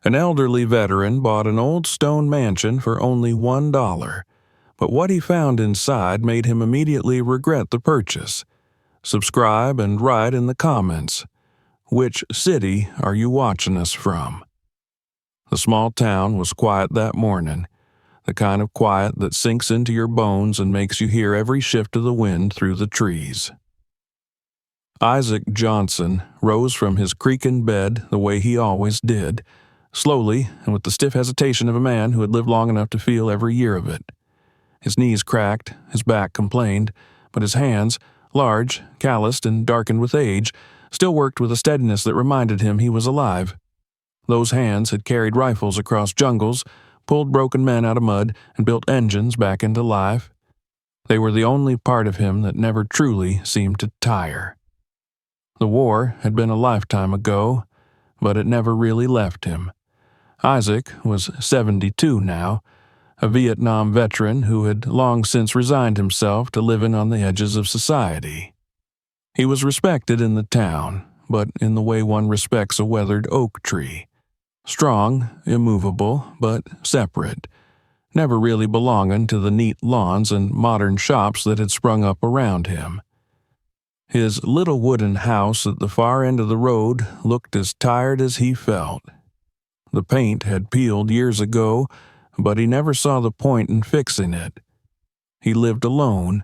An elderly veteran bought an old stone mansion for only $1, but what he found inside made him immediately regret the purchase. Subscribe and write in the comments. Which city are you watching us from? The small town was quiet that morning, the kind of quiet that sinks into your bones and makes you hear every shift of the wind through the trees. Isaac Johnson rose from his creaking bed the way he always did, slowly and with the stiff hesitation of a man who had lived long enough to feel every year of it. His knees cracked, his back complained, but his hands, large, calloused, and darkened with age, still worked with a steadiness that reminded him he was alive. Those hands had carried rifles across jungles, pulled broken men out of mud, and built engines back into life. They were the only part of him that never truly seemed to tire. The war had been a lifetime ago, but it never really left him. Isaac was 72 now, a Vietnam veteran who had long since resigned himself to living on the edges of society. He was respected in the town, but in the way one respects a weathered oak tree. Strong, immovable, but separate, never really belonging to the neat lawns and modern shops that had sprung up around him. His little wooden house at the far end of the road looked as tired as he felt. The paint had peeled years ago, but he never saw the point in fixing it. He lived alone,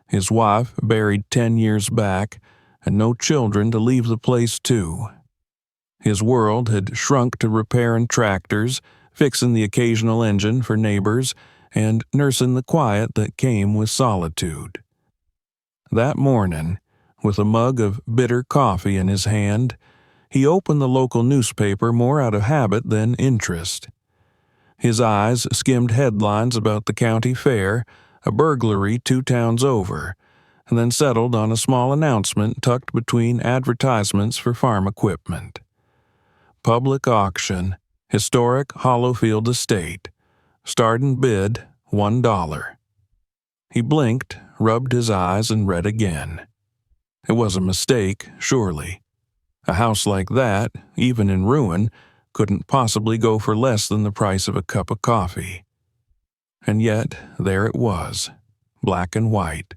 his wife buried 10 years back, and no children to leave the place to. His world had shrunk to repairing tractors, fixing the occasional engine for neighbors, and nursing the quiet that came with solitude. That morning, with a mug of bitter coffee in his hand, he opened the local newspaper more out of habit than interest. His eyes skimmed headlines about the county fair, a burglary 2 towns over, and then settled on a small announcement tucked between advertisements for farm equipment. Public auction, historic Hollowfield estate. Starting bid, $1. He blinked, rubbed his eyes, and read again. It was a mistake, surely. A house like that, even in ruin, couldn't possibly go for less than the price of a cup of coffee. And yet, there it was, black and white.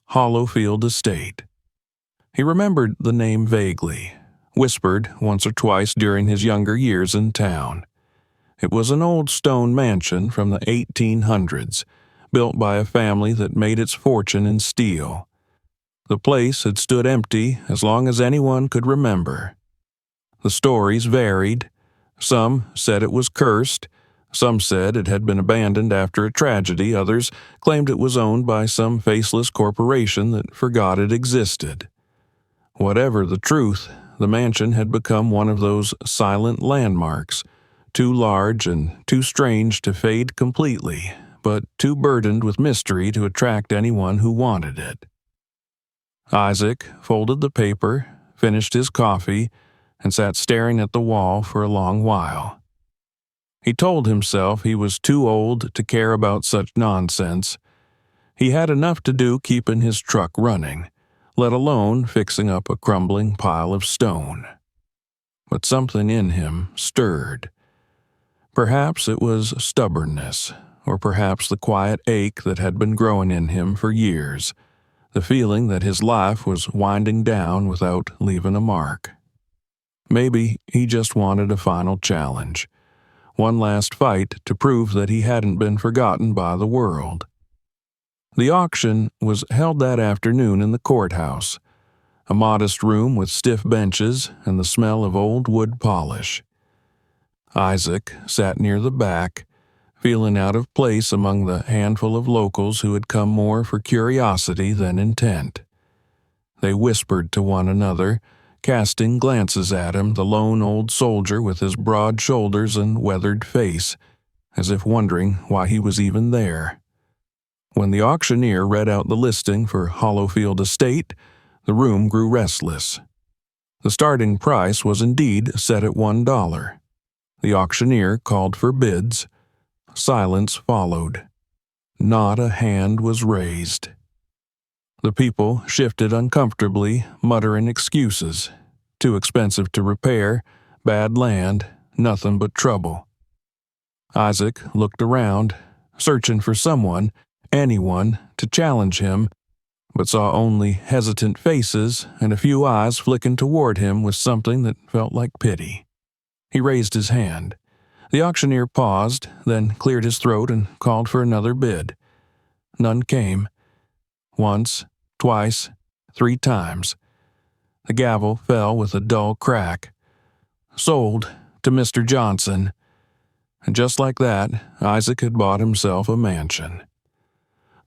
Hollowfield Estate. He remembered the name vaguely, whispered once or twice during his younger years in town. It was an old stone mansion from the 1800s, built by a family that made its fortune in steel. The place had stood empty as long as anyone could remember. The stories varied. Some said it was cursed. Some said it had been abandoned after a tragedy. Others claimed it was owned by some faceless corporation that forgot it existed. Whatever the truth, the mansion had become one of those silent landmarks, too large and too strange to fade completely, but too burdened with mystery to attract anyone who wanted it. Isaac folded the paper, finished his coffee, and sat staring at the wall for a long while. He told himself he was too old to care about such nonsense. He had enough to do keeping his truck running, let alone fixing up a crumbling pile of stone. But something in him stirred. Perhaps it was stubbornness, or perhaps the quiet ache that had been growing in him for years, the feeling that his life was winding down without leaving a mark. Maybe he just wanted a final challenge, one last fight to prove that he hadn't been forgotten by the world. The auction was held that afternoon in the courthouse, a modest room with stiff benches and the smell of old wood polish. Isaac sat near the back, feeling out of place among the handful of locals who had come more for curiosity than intent. They whispered to one another, casting glances at him, the lone old soldier with his broad shoulders and weathered face, as if wondering why he was even there. When the auctioneer read out the listing for Hollowfield Estate, the room grew restless. The starting price was indeed set at $1. The auctioneer called for bids. Silence followed. Not a hand was raised. The people shifted uncomfortably, muttering excuses. Too expensive to repair, bad land, nothing but trouble. Isaac looked around, searching for someone, anyone, to challenge him, but saw only hesitant faces and a few eyes flicking toward him with something that felt like pity. He raised his hand. The auctioneer paused, then cleared his throat and called for another bid. None came. Once, twice, 3 times. The gavel fell with a dull crack. Sold to Mr. Johnson. And just like that, Isaac had bought himself a mansion.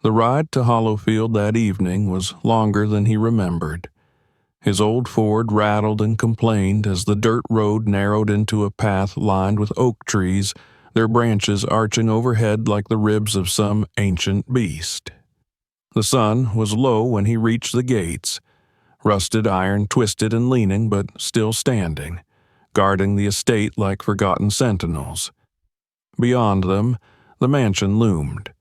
The ride to Hollowfield that evening was longer than he remembered. His old Ford rattled and complained as the dirt road narrowed into a path lined with oak trees, their branches arching overhead like the ribs of some ancient beast. The sun was low when he reached the gates, rusted iron twisted and leaning but still standing, guarding the estate like forgotten sentinels. Beyond them, the mansion loomed.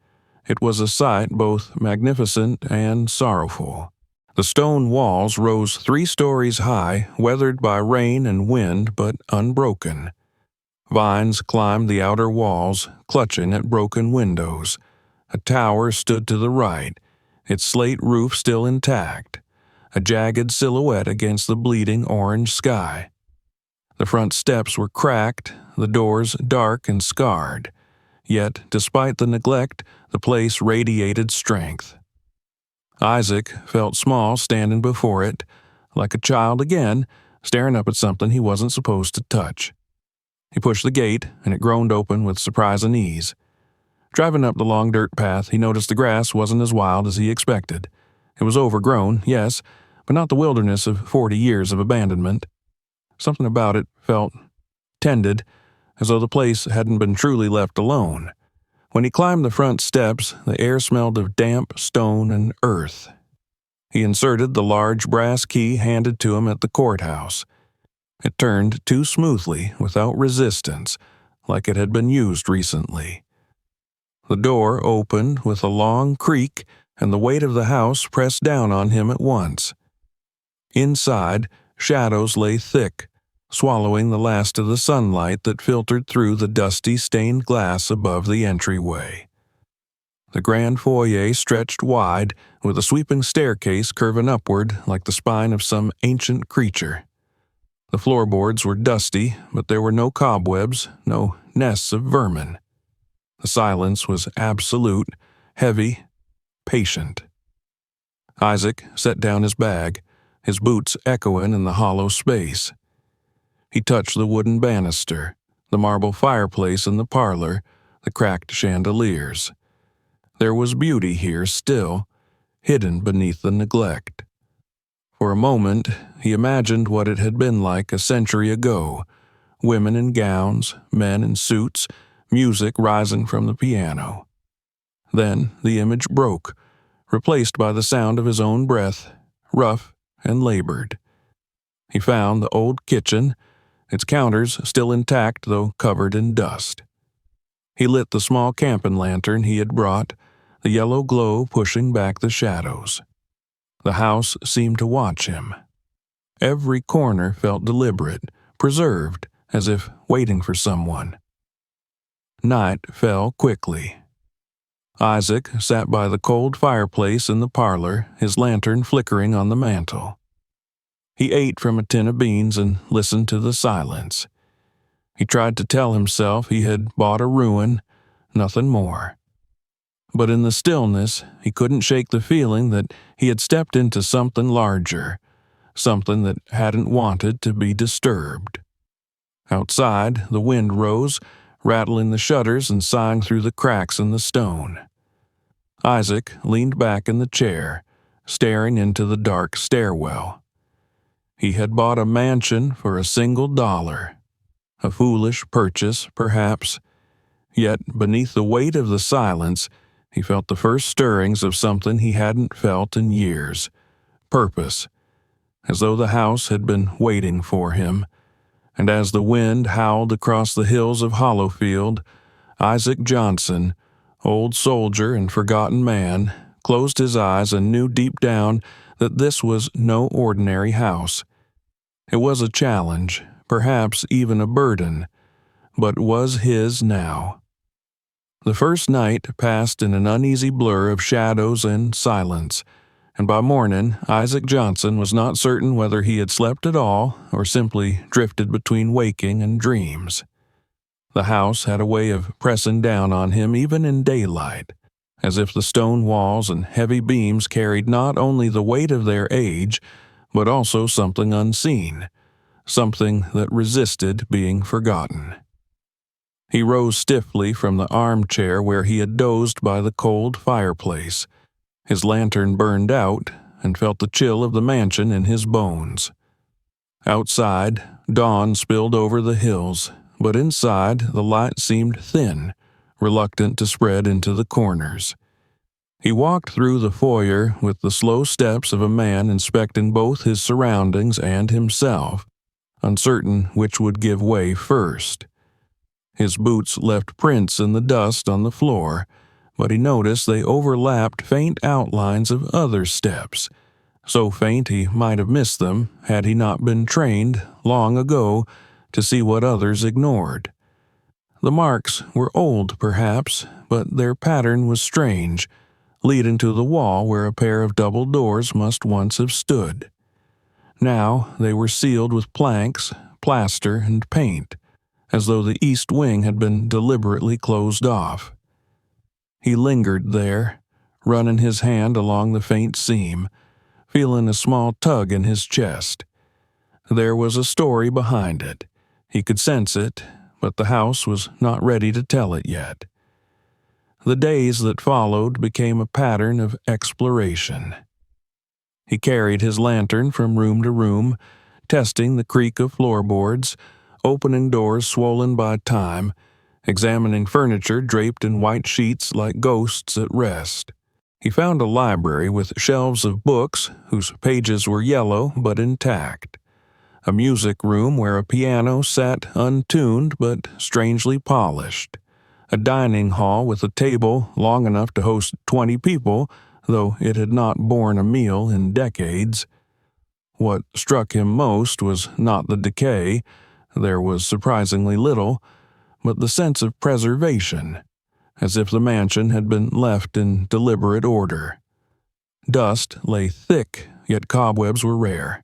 It was a sight both magnificent and sorrowful. The stone walls rose 3 stories high, weathered by rain and wind but unbroken. Vines climbed the outer walls, clutching at broken windows. A tower stood to the right, its slate roof still intact, a jagged silhouette against the bleeding orange sky. The front steps were cracked, the doors dark and scarred. Yet, despite the neglect, the place radiated strength. Isaac felt small standing before it, like a child again, staring up at something he wasn't supposed to touch. He pushed the gate, and it groaned open with surprising ease. Driving up the long dirt path, he noticed the grass wasn't as wild as he expected. It was overgrown, yes, but not the wilderness of 40 years of abandonment. Something about it felt tended, as though the place hadn't been truly left alone. When he climbed the front steps, the air smelled of damp stone and earth. He inserted the large brass key handed to him at the courthouse. It turned too smoothly, without resistance, like it had been used recently. The door opened with a long creak, and the weight of the house pressed down on him at once. Inside, shadows lay thick, swallowing the last of the sunlight that filtered through the dusty stained glass above the entryway. The grand foyer stretched wide, with a sweeping staircase curving upward like the spine of some ancient creature. The floorboards were dusty, but there were no cobwebs, no nests of vermin. The silence was absolute, heavy, patient. Isaac set down his bag, his boots echoing in the hollow space. He touched the wooden banister, the marble fireplace in the parlor, the cracked chandeliers. There was beauty here still, hidden beneath the neglect. For a moment, he imagined what it had been like a century ago, women in gowns, men in suits, music rising from the piano. Then the image broke, replaced by the sound of his own breath, rough and labored. He found the old kitchen, its counters still intact though covered in dust. He lit the small camping lantern he had brought, the yellow glow pushing back the shadows. The house seemed to watch him. Every corner felt deliberate, preserved, as if waiting for someone. Night fell quickly. Isaac sat by the cold fireplace in the parlor, his lantern flickering on the mantel. He ate from a tin of beans and listened to the silence. He tried to tell himself he had bought a ruin, nothing more. But in the stillness, he couldn't shake the feeling that he had stepped into something larger, something that hadn't wanted to be disturbed. Outside, the wind rose, rattling the shutters and sighing through the cracks in the stone. Isaac leaned back in the chair, staring into the dark stairwell. He had bought a mansion for $1. A foolish purchase, perhaps. Yet, beneath the weight of the silence, he felt the first stirrings of something he hadn't felt in years. Purpose. As though the house had been waiting for him. And as the wind howled across the hills of Hollowfield, Isaac Johnson, old soldier and forgotten man, closed his eyes and knew deep down that this was no ordinary house. It was a challenge, perhaps even a burden, but was his now. The first night passed in an uneasy blur of shadows and silence, and by morning Isaac Johnson was not certain whether he had slept at all or simply drifted between waking and dreams. The house had a way of pressing down on him even in daylight, as if the stone walls and heavy beams carried not only the weight of their age, but also something unseen, something that resisted being forgotten. He rose stiffly from the armchair where he had dozed by the cold fireplace. His lantern burned out, and felt the chill of the mansion in his bones. Outside, dawn spilled over the hills, but inside the light seemed thin, reluctant to spread into the corners. He walked through the foyer with the slow steps of a man inspecting both his surroundings and himself, uncertain which would give way first. His boots left prints in the dust on the floor, but he noticed they overlapped faint outlines of other steps, so faint he might have missed them had he not been trained long ago to see what others ignored. The marks were old, perhaps, but their pattern was strange, leading to the wall where a pair of double doors must once have stood. Now they were sealed with planks, plaster, and paint, as though the east wing had been deliberately closed off. He lingered there, running his hand along the faint seam, feeling a small tug in his chest. There was a story behind it. He could sense it, but the house was not ready to tell it yet. The days that followed became a pattern of exploration. He carried his lantern from room to room, testing the creak of floorboards, opening doors swollen by time, examining furniture draped in white sheets like ghosts at rest. He found a library with shelves of books whose pages were yellow but intact, a music room where a piano sat untuned but strangely polished, a dining hall with a table long enough to host 20 people, though it had not borne a meal in decades. What struck him most was not the decay, there was surprisingly little, but the sense of preservation, as if the mansion had been left in deliberate order. Dust lay thick, yet cobwebs were rare.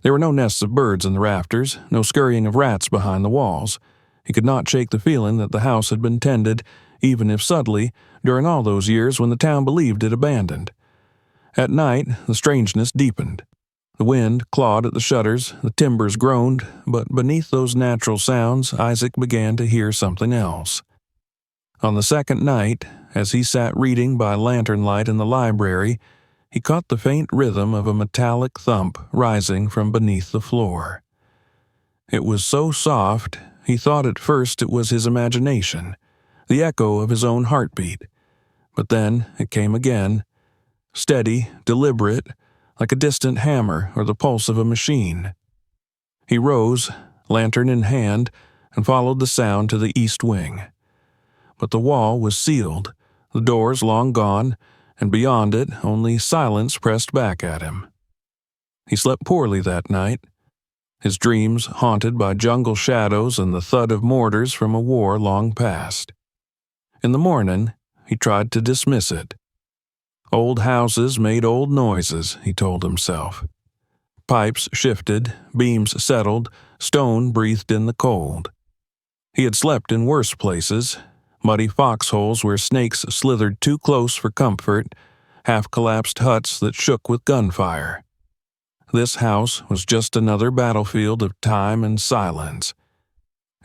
There were no nests of birds in the rafters, no scurrying of rats behind the walls. He could not shake the feeling that the house had been tended, even if subtly, during all those years when the town believed it abandoned. At night, the strangeness deepened. The wind clawed at the shutters, the timbers groaned, but beneath those natural sounds Isaac began to hear something else. On the second night, as he sat reading by lantern light in the library, he caught the faint rhythm of a metallic thump rising from beneath the floor. It was so soft, he thought at first it was his imagination, the echo of his own heartbeat. But then it came again, steady, deliberate, like a distant hammer or the pulse of a machine. He rose, lantern in hand, and followed the sound to the east wing. But the wall was sealed, the doors long gone, and beyond it only silence pressed back at him. He slept poorly that night, his dreams haunted by jungle shadows and the thud of mortars from a war long past. In the morning, he tried to dismiss it. Old houses made old noises, he told himself. Pipes shifted, beams settled, stone breathed in the cold. He had slept in worse places, muddy foxholes where snakes slithered too close for comfort, half-collapsed huts that shook with gunfire. This house was just another battlefield of time and silence.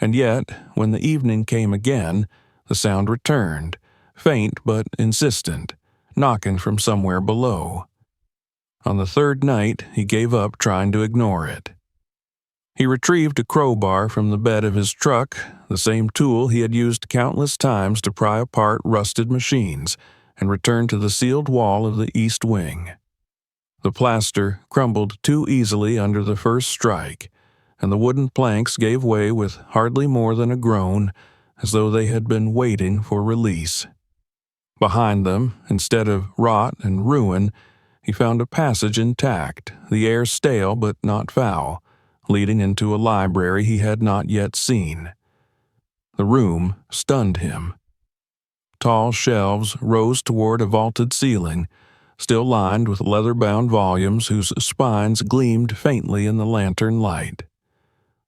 And yet, when the evening came again, the sound returned, faint but insistent, knocking from somewhere below. On the third night, he gave up trying to ignore it. He retrieved a crowbar from the bed of his truck, the same tool he had used countless times to pry apart rusted machines, and returned to the sealed wall of the east wing. The plaster crumbled too easily under the first strike, and the wooden planks gave way with hardly more than a groan, as though they had been waiting for release. Behind them, instead of rot and ruin, he found a passage intact, the air stale but not foul, leading into a library he had not yet seen. The room stunned him. Tall shelves rose toward a vaulted ceiling, still lined with leather-bound volumes whose spines gleamed faintly in the lantern light.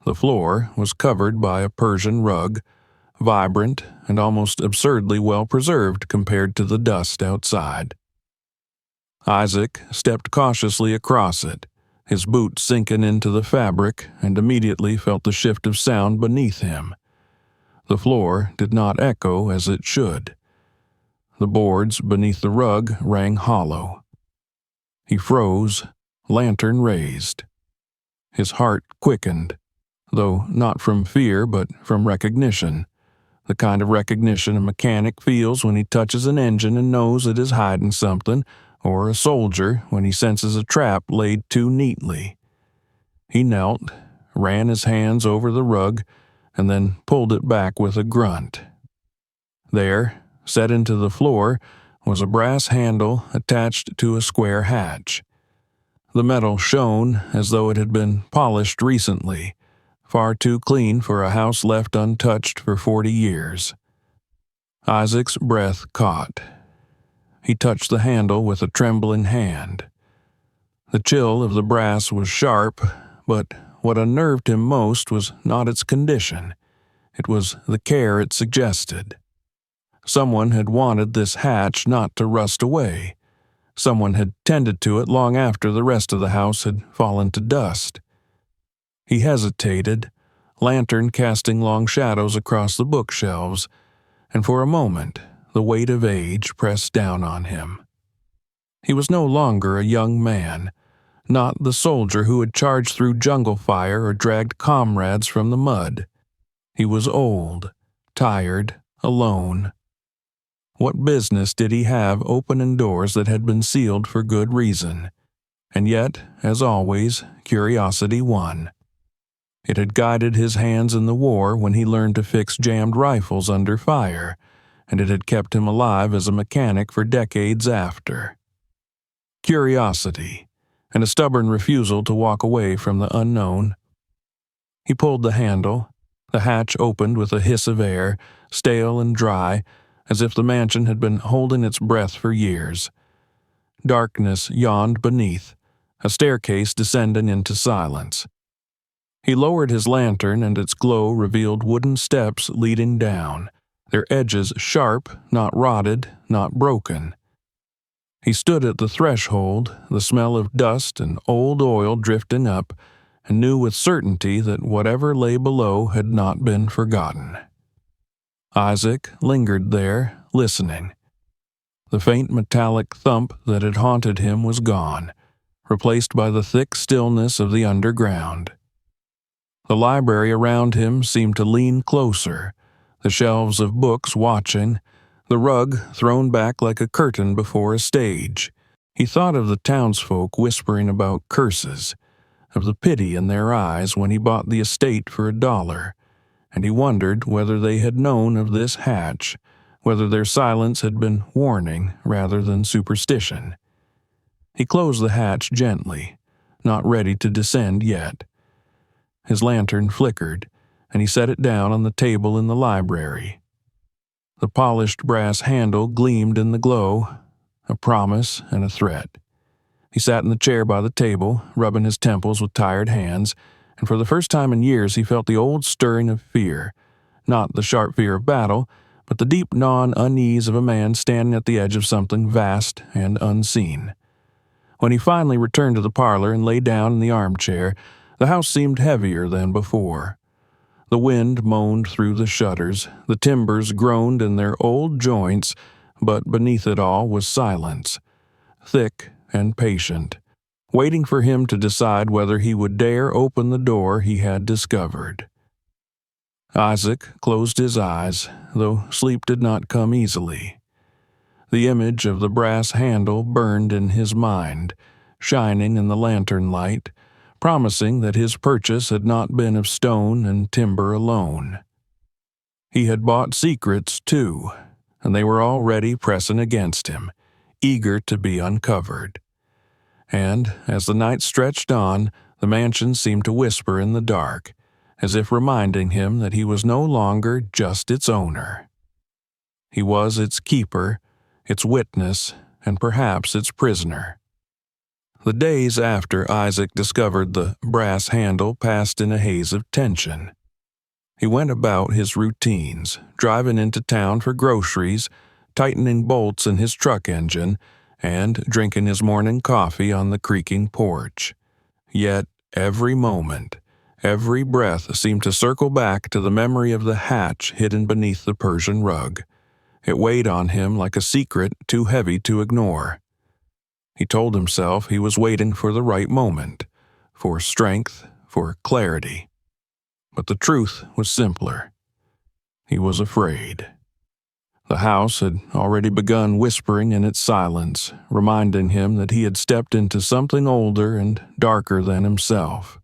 The floor was covered by a Persian rug, vibrant and almost absurdly well-preserved compared to the dust outside. Isaac stepped cautiously across it, his boot sinking into the fabric, and immediately felt the shift of sound beneath him. The floor did not echo as it should. The boards beneath the rug rang hollow. He froze, lantern raised. His heart quickened, though not from fear but from recognition, the kind of recognition a mechanic feels when he touches an engine and knows it is hiding something, or a soldier when he senses a trap laid too neatly. He knelt, ran his hands over the rug, and then pulled it back with a grunt. There, set into the floor, was a brass handle attached to a square hatch. The metal shone as though it had been polished recently, far too clean for a house left untouched for 40 years. Isaac's breath caught. He touched the handle with a trembling hand. The chill of the brass was sharp, but what unnerved him most was not its condition. It was the care it suggested. Someone had wanted this hatch not to rust away. Someone had tended to it long after the rest of the house had fallen to dust. He hesitated, lantern casting long shadows across the bookshelves, and for a moment the weight of age pressed down on him. He was no longer a young man, not the soldier who had charged through jungle fire or dragged comrades from the mud. He was old, tired, alone. What business did he have opening doors that had been sealed for good reason? And yet, as always, curiosity won. It had guided his hands in the war when he learned to fix jammed rifles under fire, and it had kept him alive as a mechanic for decades after. Curiosity, and a stubborn refusal to walk away from the unknown. He pulled the handle. The hatch opened with a hiss of air, stale and dry, as if the mansion had been holding its breath for years. Darkness yawned beneath, a staircase descending into silence. He lowered his lantern, and its glow revealed wooden steps leading down, their edges sharp, not rotted, not broken. He stood at the threshold, the smell of dust and old oil drifting up, and knew with certainty that whatever lay below had not been forgotten. Isaac lingered there, listening. The faint metallic thump that had haunted him was gone, replaced by the thick stillness of the underground. The library around him seemed to lean closer, the shelves of books watching, the rug thrown back like a curtain before a stage. He thought of the townsfolk whispering about curses, of the pity in their eyes when he bought the estate for $1, and he wondered whether they had known of this hatch, whether their silence had been warning rather than superstition. He closed the hatch gently, not ready to descend yet. His lantern flickered, and he set it down on the table in the library. The polished brass handle gleamed in the glow, a promise and a threat. He sat in the chair by the table, rubbing his temples with tired hands, and for the first time in years he felt the old stirring of fear, not the sharp fear of battle, but the deep gnawing unease of a man standing at the edge of something vast and unseen. When he finally returned to the parlor and lay down in the armchair, the house seemed heavier than before. The wind moaned through the shutters, the timbers groaned in their old joints, but beneath it all was silence, thick and patient, waiting for him to decide whether he would dare open the door he had discovered. Isaac closed his eyes, though sleep did not come easily. The image of the brass handle burned in his mind, shining in the lantern light, promising that his purchase had not been of stone and timber alone. He had bought secrets, too, and they were already pressing against him, eager to be uncovered. And, as the night stretched on, the mansion seemed to whisper in the dark, as if reminding him that he was no longer just its owner. He was its keeper, its witness, and perhaps its prisoner. The days after Isaac discovered the brass handle passed in a haze of tension. He went about his routines, driving into town for groceries, tightening bolts in his truck engine, and drinking his morning coffee on the creaking porch. Yet every moment, every breath seemed to circle back to the memory of the hatch hidden beneath the Persian rug. It weighed on him like a secret too heavy to ignore. He told himself he was waiting for the right moment, for strength, for clarity. But the truth was simpler. He was afraid. The house had already begun whispering in its silence, reminding him that he had stepped into something older and darker than himself.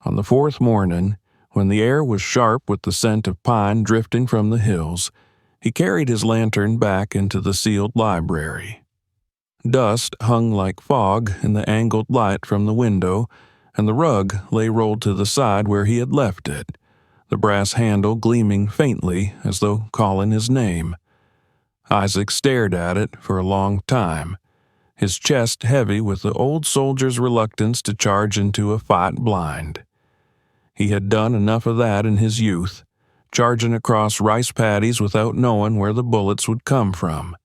On the fourth morning, when the air was sharp with the scent of pine drifting from the hills, he carried his lantern back into the sealed library. Dust hung like fog in the angled light from the window, and the rug lay rolled to the side where he had left it, the brass handle gleaming faintly as though calling his name. Isaac stared at it for a long time, his chest heavy with the old soldier's reluctance to charge into a fight blind. He had done enough of that in his youth, charging across rice paddies without knowing where the bullets would come from.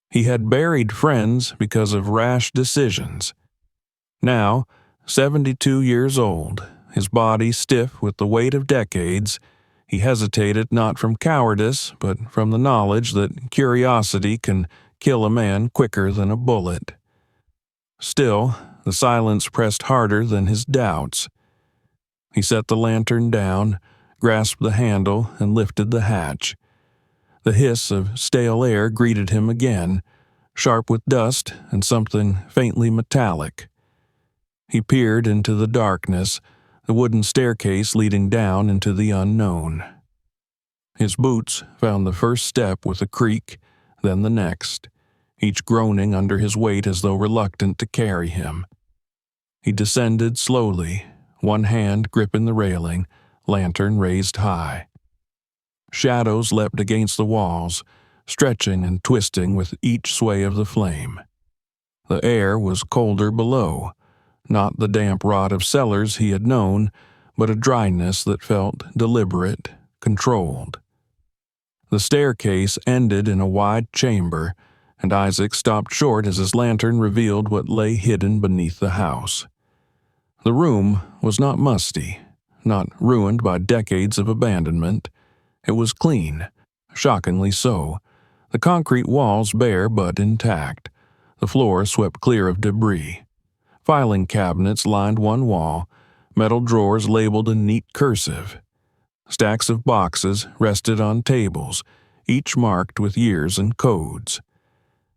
He had buried friends because of rash decisions. Now, 72 years old, his body stiff with the weight of decades, he hesitated not from cowardice, but from the knowledge that curiosity can kill a man quicker than a bullet. Still, the silence pressed harder than his doubts. He set the lantern down, grasped the handle, and lifted the hatch. The hiss of stale air greeted him again, sharp with dust and something faintly metallic. He peered into the darkness, the wooden staircase leading down into the unknown. His boots found the first step with a creak, then the next, each groaning under his weight as though reluctant to carry him. He descended slowly, one hand gripping the railing, lantern raised high. Shadows leapt against the walls, stretching and twisting with each sway of the flame. The air was colder below, not the damp rot of cellars he had known, but a dryness that felt deliberate, controlled. The staircase ended in a wide chamber, and Isaac stopped short as his lantern revealed what lay hidden beneath the house. The room was not musty, not ruined by decades of abandonment. It was clean, shockingly so, the concrete walls bare but intact, the floor swept clear of debris. Filing cabinets lined one wall, metal drawers labeled in neat cursive. Stacks of boxes rested on tables, each marked with years and codes.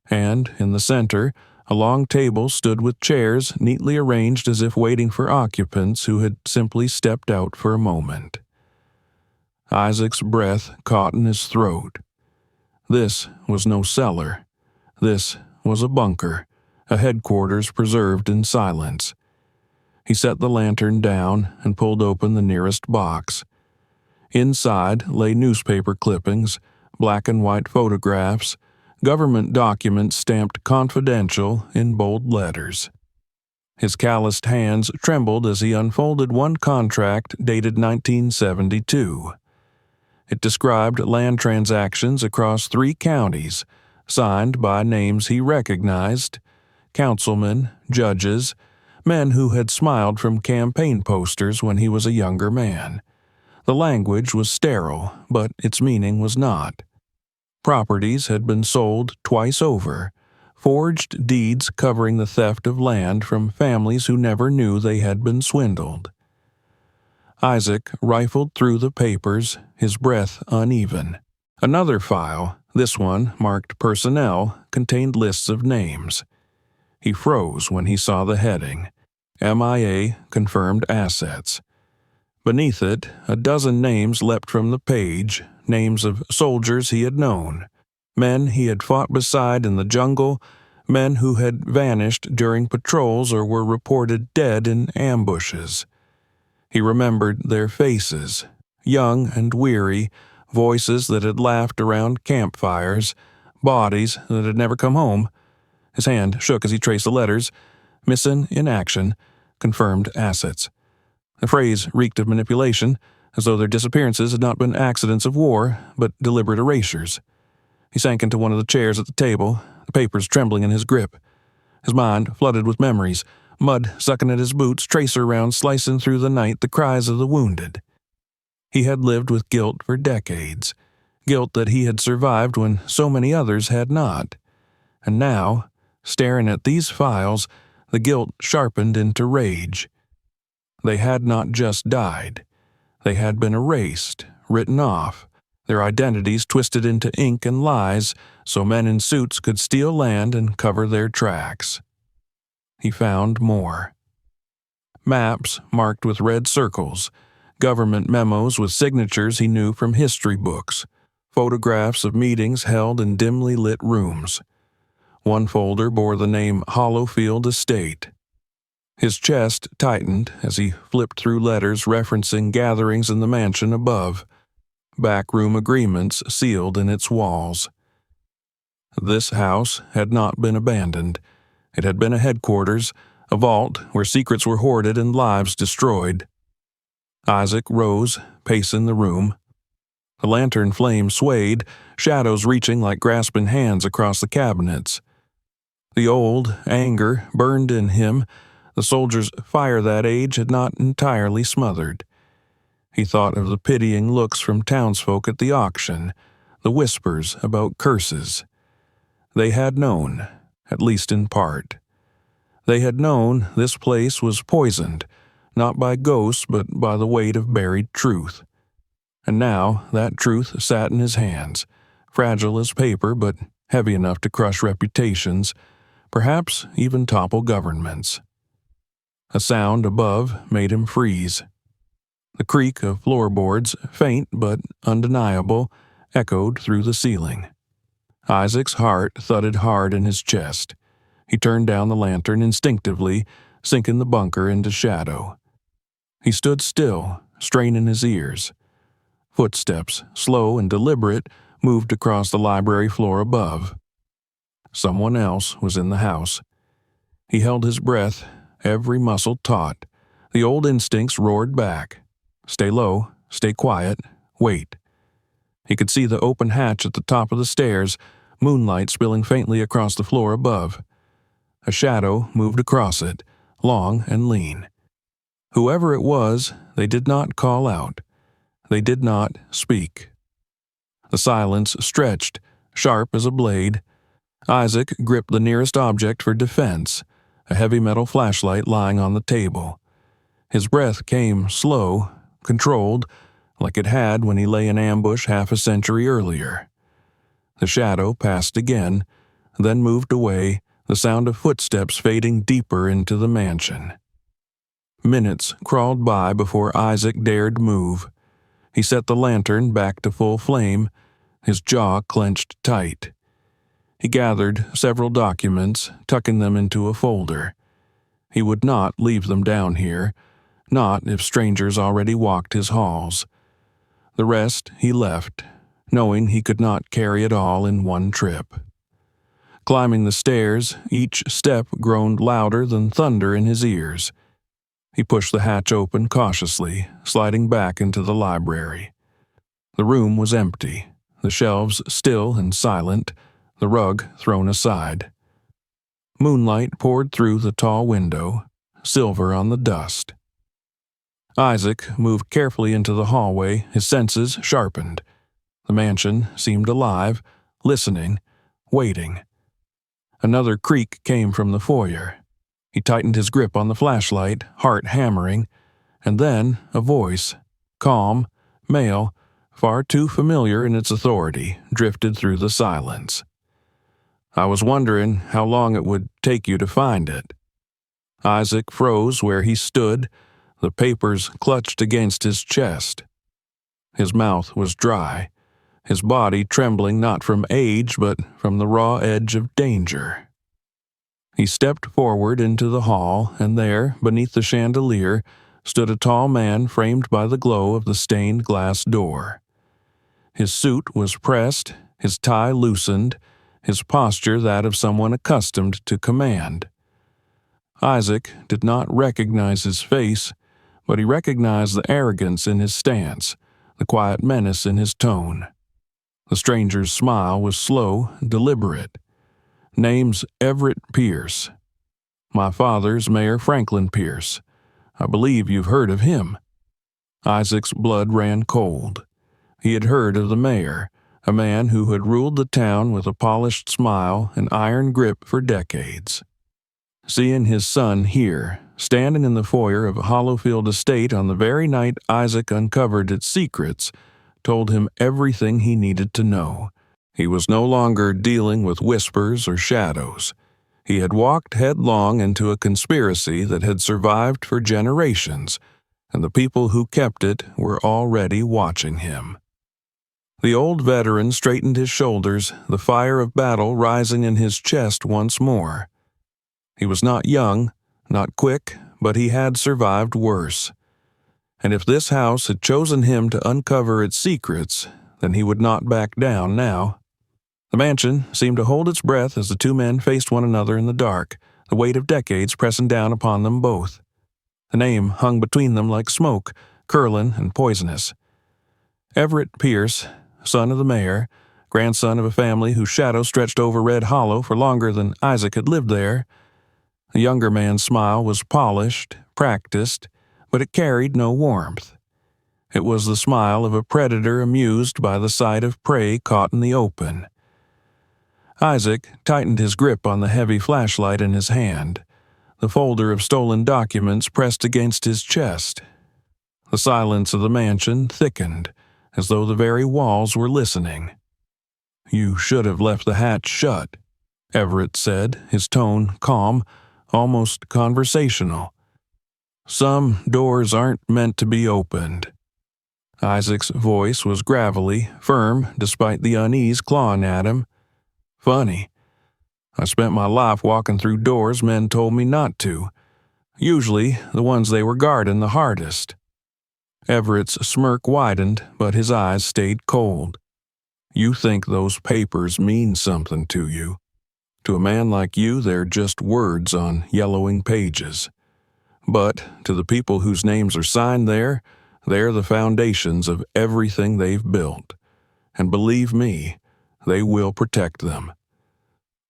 And, in the center, a long table stood with chairs neatly arranged as if waiting for occupants who had simply stepped out for a moment. Isaac's breath caught in his throat. This was no cellar. This was a bunker, a headquarters preserved in silence. He set the lantern down and pulled open the nearest box. Inside lay newspaper clippings, black and white photographs, government documents stamped confidential in bold letters. His calloused hands trembled as he unfolded one contract dated 1972. It described land transactions across 3 counties, signed by names he recognized: councilmen, judges, men who had smiled from campaign posters when he was a younger man. The language was sterile, but its meaning was not. Properties had been sold twice over, forged deeds covering the theft of land from families who never knew they had been swindled. Isaac rifled through the papers, his breath uneven. Another file, this one marked personnel, contained lists of names. He froze when he saw the heading, MIA Confirmed Assets. Beneath it, a dozen names leapt from the page, names of soldiers he had known, men he had fought beside in the jungle, men who had vanished during patrols or were reported dead in ambushes. He remembered their faces, young and weary, voices that had laughed around campfires, bodies that had never come home. His hand shook as he traced the letters. Missing in action, confirmed assets. The phrase reeked of manipulation, as though their disappearances had not been accidents of war, but deliberate erasures. He sank into one of the chairs at the table, the papers trembling in his grip. His mind flooded with memories, mud sucking at his boots, tracer rounds slicing through the night, the cries of the wounded. He had lived with guilt for decades, guilt that he had survived when so many others had not. And now, staring at these files, the guilt sharpened into rage. They had not just died. They had been erased, written off, their identities twisted into ink and lies so men in suits could steal land and cover their tracks. He found more. Maps marked with red circles, government memos with signatures he knew from history books, photographs of meetings held in dimly lit rooms. One folder bore the name Hollowfield Estate. His chest tightened as he flipped through letters referencing gatherings in the mansion above, backroom agreements sealed in its walls. This house had not been abandoned. It had been a headquarters, a vault where secrets were hoarded and lives destroyed. Isaac rose, pacing the room. The lantern flame swayed, shadows reaching like grasping hands across the cabinets. The old anger burned in him. The soldier's fire that age had not entirely smothered. He thought of the pitying looks from townsfolk at the auction, the whispers about curses. They had known, at least in part. They had known this place was poisoned, not by ghosts but by the weight of buried truth. And now that truth sat in his hands, fragile as paper but heavy enough to crush reputations, perhaps even topple governments. A sound above made him freeze. The creak of floorboards, faint but undeniable, echoed through the ceiling. Isaac's heart thudded hard in his chest. He turned down the lantern instinctively, sinking the bunker into shadow. He stood still, straining his ears. Footsteps, slow and deliberate, moved across the library floor above. Someone else was in the house. He held his breath, every muscle taut. The old instincts roared back. Stay low, stay quiet, wait. He could see the open hatch at the top of the stairs, moonlight spilling faintly across the floor above. A shadow moved across it, long and lean. Whoever it was, they did not call out. They did not speak. The silence stretched, sharp as a blade. Isaac gripped the nearest object for defense, a heavy metal flashlight lying on the table. His breath came slow, controlled, like it had when he lay in ambush half a century earlier. The shadow passed again, then moved away, the sound of footsteps fading deeper into the mansion. Minutes crawled by before Isaac dared move. He set the lantern back to full flame, his jaw clenched tight. He gathered several documents, tucking them into a folder. He would not leave them down here, not if strangers already walked his halls. The rest he left, knowing he could not carry it all in one trip. Climbing the stairs, each step groaned louder than thunder in his ears. He pushed the hatch open cautiously, sliding back into the library. The room was empty, the shelves still and silent, the rug thrown aside. Moonlight poured through the tall window, silver on the dust. Isaac moved carefully into the hallway, his senses sharpened. The mansion seemed alive, listening, waiting. Another creak came from the foyer. He tightened his grip on the flashlight, heart hammering, and then a voice, calm, male, far too familiar in its authority, drifted through the silence. "I was wondering how long it would take you to find it." Isaac froze where he stood, the papers clutched against his chest. His mouth was dry, his body trembling not from age but from the raw edge of danger. He stepped forward into the hall, and there, beneath the chandelier, stood a tall man framed by the glow of the stained glass door. His suit was pressed, his tie loosened, his posture that of someone accustomed to command. Isaac did not recognize his face, but he recognized the arrogance in his stance, the quiet menace in his tone. The stranger's smile was slow, deliberate. "Name's Everett Pierce. My father's Mayor Franklin Pierce. I believe you've heard of him." Isaac's blood ran cold. He had heard of the mayor, a man who had ruled the town with a polished smile and iron grip for decades. Seeing his son here, standing in the foyer of Hollowfield Estate on the very night Isaac uncovered its secrets, told him everything he needed to know. He was no longer dealing with whispers or shadows. He had walked headlong into a conspiracy that had survived for generations, and the people who kept it were already watching him. The old veteran straightened his shoulders, the fire of battle rising in his chest once more. He was not young, not quick, but he had survived worse. And if this house had chosen him to uncover its secrets, then he would not back down now. The mansion seemed to hold its breath as the two men faced one another in the dark, the weight of decades pressing down upon them both. The name hung between them like smoke, curling and poisonous. Everett Pierce, son of the mayor, grandson of a family whose shadow stretched over Red Hollow for longer than Isaac had lived there. The younger man's smile was polished, practiced, but it carried no warmth. It was the smile of a predator amused by the sight of prey caught in the open. Isaac tightened his grip on the heavy flashlight in his hand, the folder of stolen documents pressed against his chest. The silence of the mansion thickened, as though the very walls were listening. "You should have left the hatch shut," Everett said, his tone calm, almost conversational. "Some doors aren't meant to be opened." Isaac's voice was gravelly, firm, despite the unease clawing at him. "Funny. I spent my life walking through doors men told me not to, usually the ones they were guarding the hardest." Everett's smirk widened, but his eyes stayed cold. "You think those papers mean something to you. To a man like you, they're just words on yellowing pages. But to the people whose names are signed there, they're the foundations of everything they've built. And believe me, they will protect them."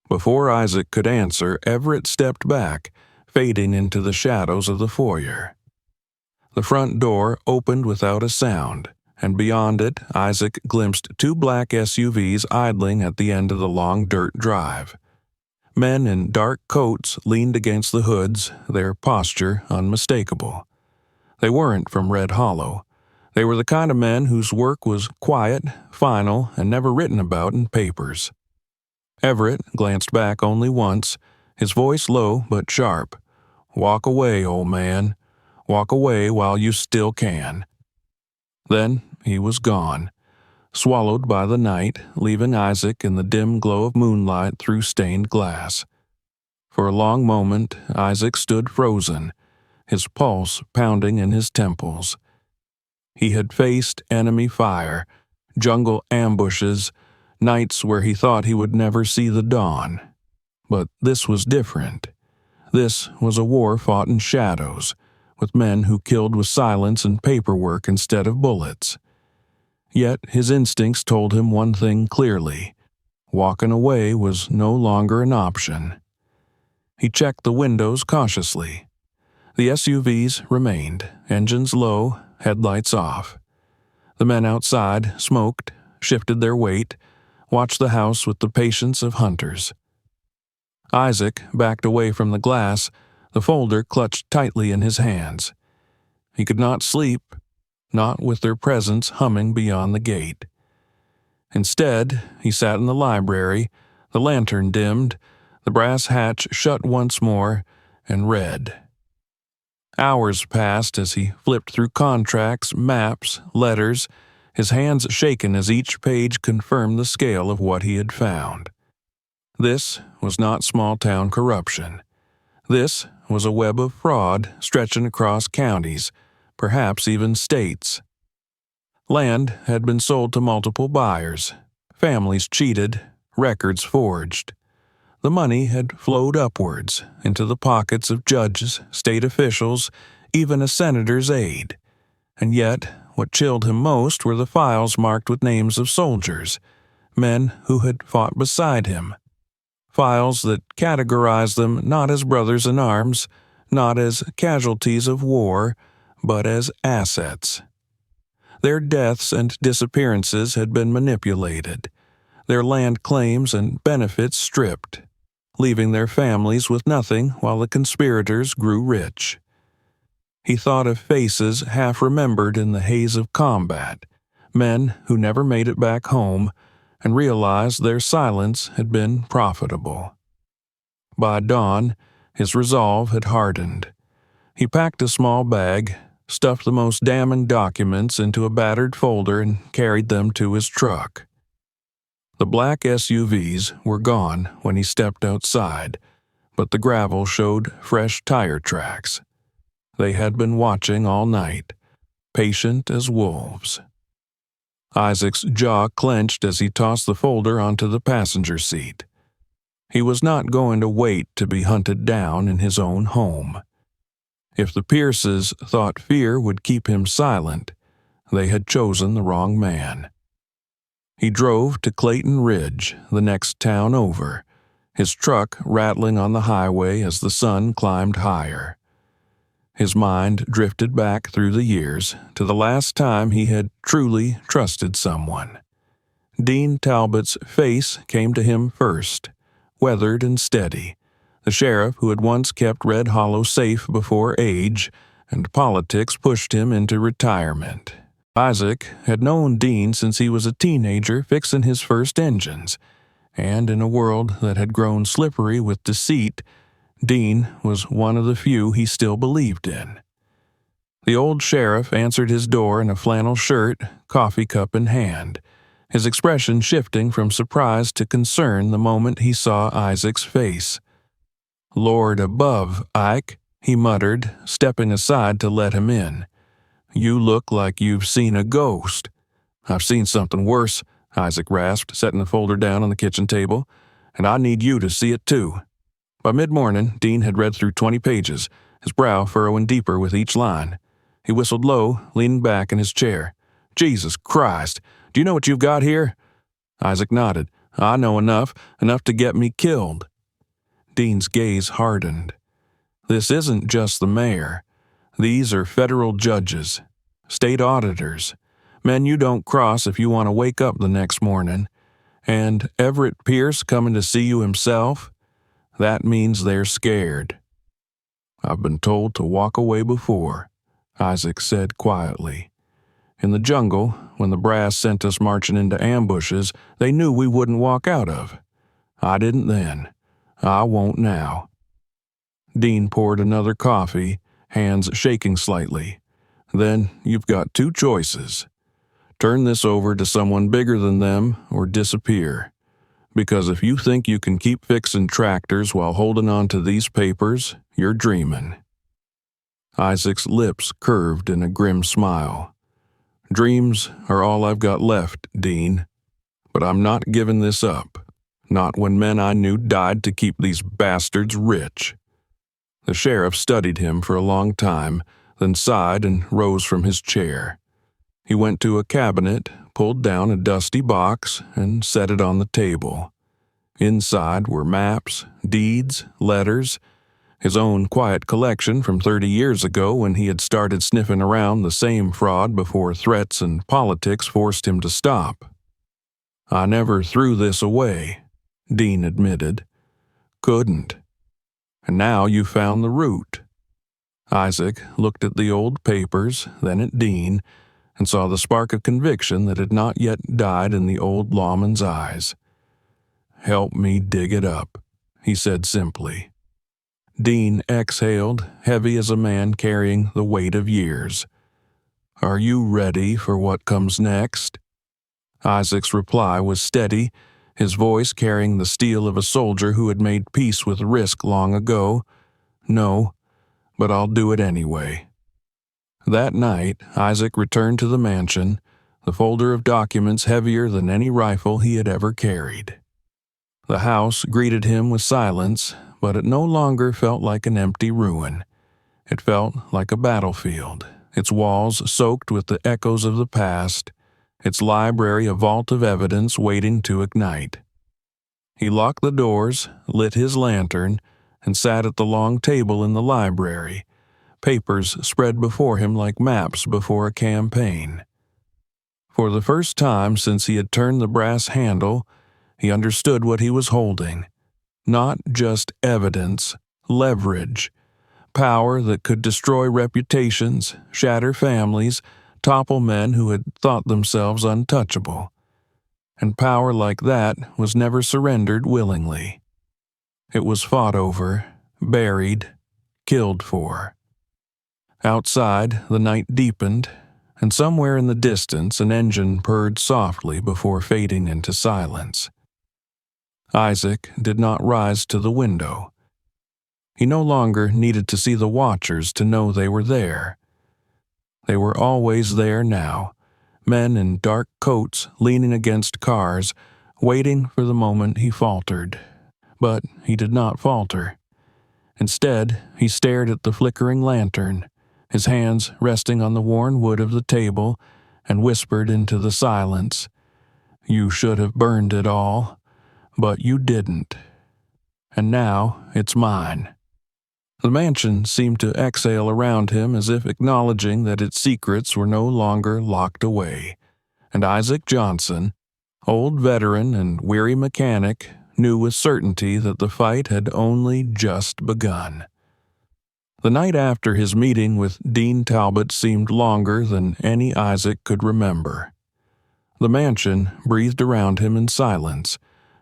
Before Isaac could answer, Everett stepped back, fading into the shadows of the foyer. The front door opened without a sound, and beyond it, Isaac glimpsed two black SUVs idling at the end of the long dirt drive. Men in dark coats leaned against the hoods, their posture unmistakable. They weren't from Red Hollow. They were the kind of men whose work was quiet, final, and never written about in papers. Everett glanced back only once, his voice low but sharp. "Walk away, old man. Walk away while you still can." Then he was gone, swallowed by the night, leaving Isaac in the dim glow of moonlight through stained glass. For a long moment, Isaac stood frozen, his pulse pounding in his temples. He had faced enemy fire, jungle ambushes, nights where he thought he would never see the dawn. But this was different. This was a war fought in shadows, with men who killed with silence and paperwork instead of bullets. Yet his instincts told him one thing clearly: walking away was no longer an option. He checked the windows cautiously. The SUVs remained, engines low, headlights off. The men outside smoked, shifted their weight, watched the house with the patience of hunters. Isaac backed away from the glass, the folder clutched tightly in his hands. He could not sleep, not with their presence humming beyond the gate. Instead, he sat in the library, the lantern dimmed, the brass hatch shut once more, and read. Hours passed as he flipped through contracts, maps, letters, his hands shaken as each page confirmed the scale of what he had found. This was not small-town corruption. This was a web of fraud stretching across counties, perhaps even states. Land had been sold to multiple buyers, families cheated, records forged. The money had flowed upwards into the pockets of judges, state officials, even a senator's aide. And yet, what chilled him most were the files marked with names of soldiers, men who had fought beside him. Files that categorized them not as brothers in arms, not as casualties of war, but as assets. Their deaths and disappearances had been manipulated, their land claims and benefits stripped, leaving their families with nothing while the conspirators grew rich. He thought of faces half remembered in the haze of combat, men who never made it back home, and realized their silence had been profitable. By dawn, his resolve had hardened. He packed a small bag, stuffed the most damning documents into a battered folder, and carried them to his truck. The black SUVs were gone when he stepped outside, but the gravel showed fresh tire tracks. They had been watching all night, patient as wolves. Isaac's jaw clenched as he tossed the folder onto the passenger seat. He was not going to wait to be hunted down in his own home. If the Pierces thought fear would keep him silent, they had chosen the wrong man. He drove to Clayton Ridge, the next town over, his truck rattling on the highway as the sun climbed higher. His mind drifted back through the years to the last time he had truly trusted someone. Dean Talbot's face came to him first, weathered and steady, the sheriff who had once kept Red Hollow safe before age, and politics pushed him into retirement. Isaac had known Dean since he was a teenager fixing his first engines, and in a world that had grown slippery with deceit, Dean was one of the few he still believed in. The old sheriff answered his door in a flannel shirt, coffee cup in hand, his expression shifting from surprise to concern the moment he saw Isaac's face. "Lord above, Ike," he muttered, stepping aside to let him in. "You look like you've seen a ghost." "I've seen something worse," Isaac rasped, setting the folder down on the kitchen table, "and I need you to see it too." By mid-morning, Dean had read through 20 pages, his brow furrowing deeper with each line. He whistled low, leaning back in his chair. "Jesus Christ, do you know what you've got here?" Isaac nodded. "I know enough to get me killed." Dean's gaze hardened. "This isn't just the mayor. These are federal judges, state auditors, men you don't cross if you want to wake up the next morning. And Everett Pierce coming to see you himself? That means they're scared." "I've been told to walk away before," Isaac said quietly. "In the jungle, when the brass sent us marching into ambushes they knew we wouldn't walk out of. I didn't then. I won't now." Dean poured another coffee, hands shaking slightly. "Then you've got two choices. Turn this over to someone bigger than them or disappear. Because if you think you can keep fixing tractors while holding on to these papers, you're dreaming." Isaac's lips curved in a grim smile. "Dreams are all I've got left, Dean. But I'm not giving this up. Not when men I knew died to keep these bastards rich." The sheriff studied him for a long time, then sighed and rose from his chair. He went to a cabinet, pulled down a dusty box, and set it on the table. Inside were maps, deeds, letters, his own quiet collection from 30 years ago when he had started sniffing around the same fraud before threats and politics forced him to stop. "I never threw this away," Dean admitted. "Couldn't. And now you found the root." Isaac looked at the old papers, then at Dean, and saw the spark of conviction that had not yet died in the old lawman's eyes. "Help me dig it up," he said simply. Dean exhaled, heavy as a man carrying the weight of years. "Are you ready for what comes next?" Isaac's reply was steady, his voice carrying the steel of a soldier who had made peace with risk long ago. "No, but I'll do it anyway." That night, Isaac returned to the mansion, the folder of documents heavier than any rifle he had ever carried. The house greeted him with silence, but it no longer felt like an empty ruin. It felt like a battlefield, its walls soaked with the echoes of the past, its library a vault of evidence waiting to ignite. He locked the doors, lit his lantern, and sat at the long table in the library, papers spread before him like maps before a campaign. For the first time since he had turned the brass handle, he understood what he was holding. Not just evidence, leverage, power that could destroy reputations, shatter families, topple men who had thought themselves untouchable. And power like that was never surrendered willingly. It was fought over, buried, killed for. Outside, the night deepened, and somewhere in the distance an engine purred softly before fading into silence. Isaac did not rise to the window. He no longer needed to see the watchers to know they were there. They were always there now, men in dark coats leaning against cars, waiting for the moment he faltered. But he did not falter. Instead, he stared at the flickering lantern, his hands resting on the worn wood of the table, and whispered into the silence, "You should have burned it all, but you didn't. And now it's mine." The mansion seemed to exhale around him as if acknowledging that its secrets were no longer locked away, and Isaac Johnson, old veteran and weary mechanic, knew with certainty that the fight had only just begun. The night after his meeting with Dean Talbot seemed longer than any Isaac could remember. The mansion breathed around him in silence,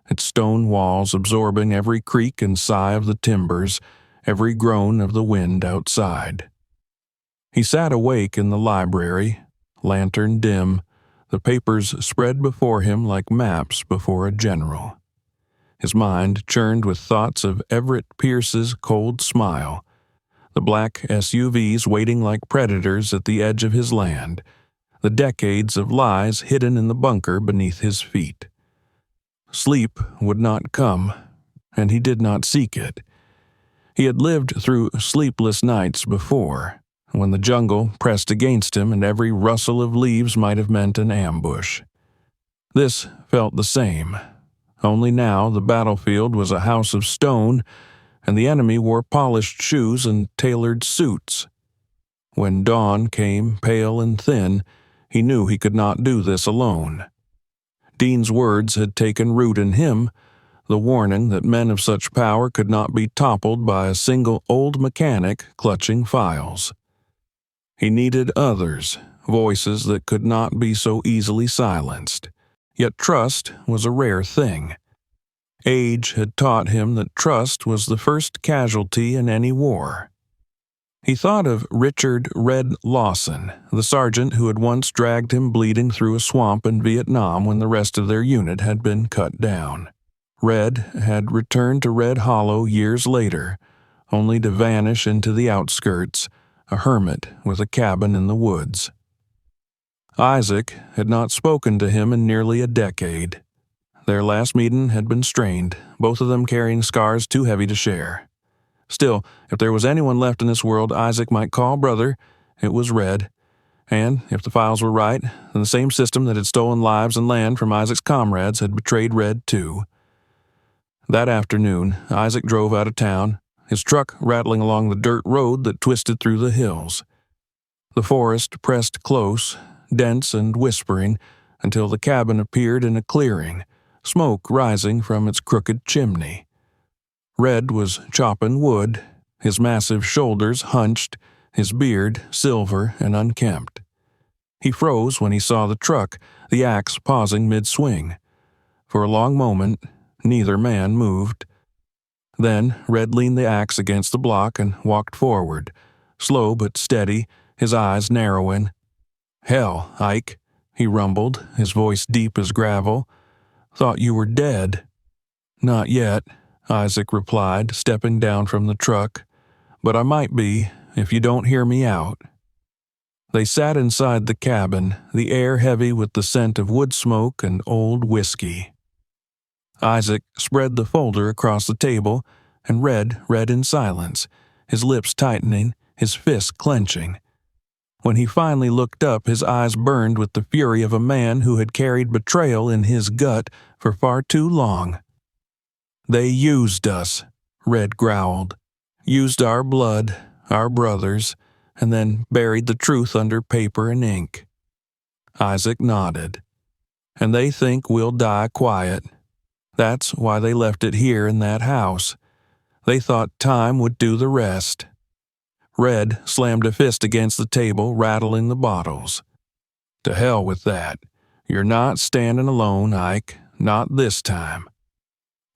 its stone walls absorbing every creak and sigh of the timbers, every groan of the wind outside. He sat awake in the library, lantern dim, the papers spread before him like maps before a general. His mind churned with thoughts of Everett Pierce's cold smile, the black SUVs waiting like predators at the edge of his land, the decades of lies hidden in the bunker beneath his feet. Sleep would not come, and he did not seek it. He had lived through sleepless nights before, when the jungle pressed against him and every rustle of leaves might have meant an ambush. This felt the same, only now the battlefield was a house of stone, and the enemy wore polished shoes and tailored suits. When dawn came pale and thin, he knew he could not do this alone. Dean's words had taken root in him, the warning that men of such power could not be toppled by a single old mechanic clutching files. He needed others, voices that could not be so easily silenced. Yet trust was a rare thing. Age had taught him that trust was the first casualty in any war. He thought of Richard "Red" Lawson, the sergeant who had once dragged him bleeding through a swamp in Vietnam when the rest of their unit had been cut down. Red had returned to Red Hollow years later, only to vanish into the outskirts, a hermit with a cabin in the woods. Isaac had not spoken to him in nearly a decade. Their last meeting had been strained, both of them carrying scars too heavy to share. Still, if there was anyone left in this world Isaac might call brother, it was Red. And, if the files were right, then the same system that had stolen lives and land from Isaac's comrades had betrayed Red too. That afternoon, Isaac drove out of town, his truck rattling along the dirt road that twisted through the hills. The forest pressed close, dense and whispering, until the cabin appeared in a clearing, smoke rising from its crooked chimney. Red was chopping wood, his massive shoulders hunched, his beard silver and unkempt. He froze when he saw the truck, the axe pausing mid-swing. For a long moment, neither man moved. Then Red leaned the axe against the block and walked forward, slow but steady, his eyes narrowing. "Hell, Ike," he rumbled, his voice deep as gravel. "Thought you were dead." "Not yet," Isaac replied, stepping down from the truck. "But I might be, if you don't hear me out." They sat inside the cabin, the air heavy with the scent of wood smoke and old whiskey. Isaac spread the folder across the table and read in silence, his lips tightening, his fists clenching. When he finally looked up, his eyes burned with the fury of a man who had carried betrayal in his gut for far too long. "They used us," Red growled. "Used our blood, our brothers, and then buried the truth under paper and ink." Isaac nodded. "And they think we'll die quiet. That's why they left it here in that house. They thought time would do the rest." Red slammed a fist against the table, rattling the bottles. "To hell with that. You're not standing alone, Ike. Not this time."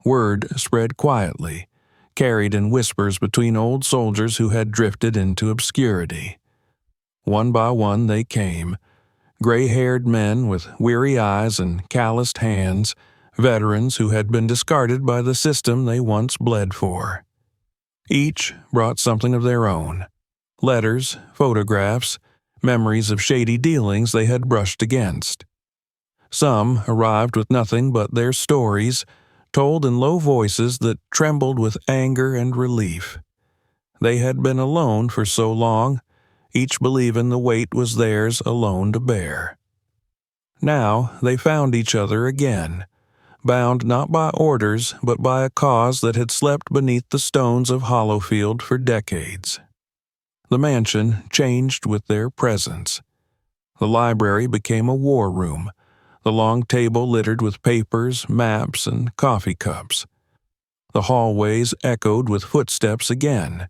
Word spread quietly, carried in whispers between old soldiers who had drifted into obscurity. One by one they came, gray-haired men with weary eyes and calloused hands, veterans who had been discarded by the system they once bled for. Each brought something of their own: letters, photographs, memories of shady dealings they had brushed against. Some arrived with nothing but their stories, told in low voices that trembled with anger and relief. They had been alone for so long, each believing the weight was theirs alone to bear. Now they found each other again, bound not by orders but by a cause that had slept beneath the stones of Hollowfield for decades. The mansion changed with their presence. The library became a war room, the long table littered with papers, maps, and coffee cups. The hallways echoed with footsteps again,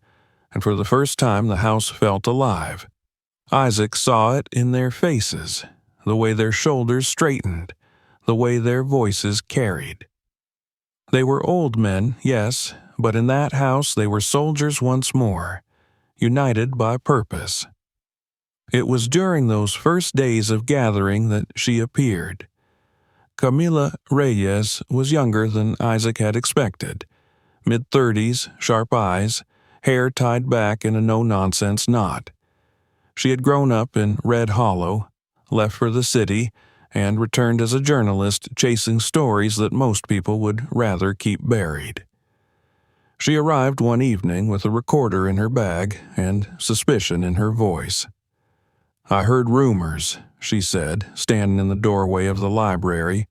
and for the first time the house felt alive. Isaac saw it in their faces, the way their shoulders straightened, the way their voices carried. They were old men, yes, but in that house they were soldiers once more, united by purpose. It was during those first days of gathering that she appeared. Camila Reyes was younger than Isaac had expected, mid-30s, sharp eyes, hair tied back in a no-nonsense knot. She had grown up in Red Hollow, left for the city, and returned as a journalist chasing stories that most people would rather keep buried. She arrived one evening with a recorder in her bag and suspicion in her voice. "I heard rumors," she said, standing in the doorway of the library.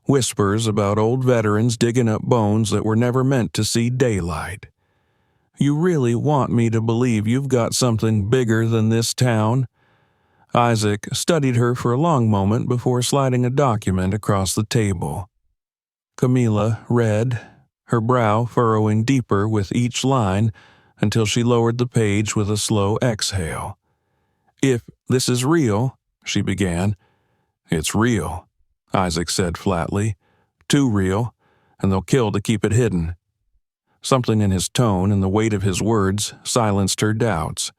"Whispers about old veterans digging up bones that were never meant to see daylight. You really want me to believe you've got something bigger than this town?" Isaac studied her for a long moment before sliding a document across the table. Camila read, her brow furrowing deeper with each line until she lowered the page with a slow exhale. "If this is real," she began. "It's real," Isaac said flatly. "Too real, and they'll kill to keep it hidden." Something in his tone and the weight of his words silenced her doubts.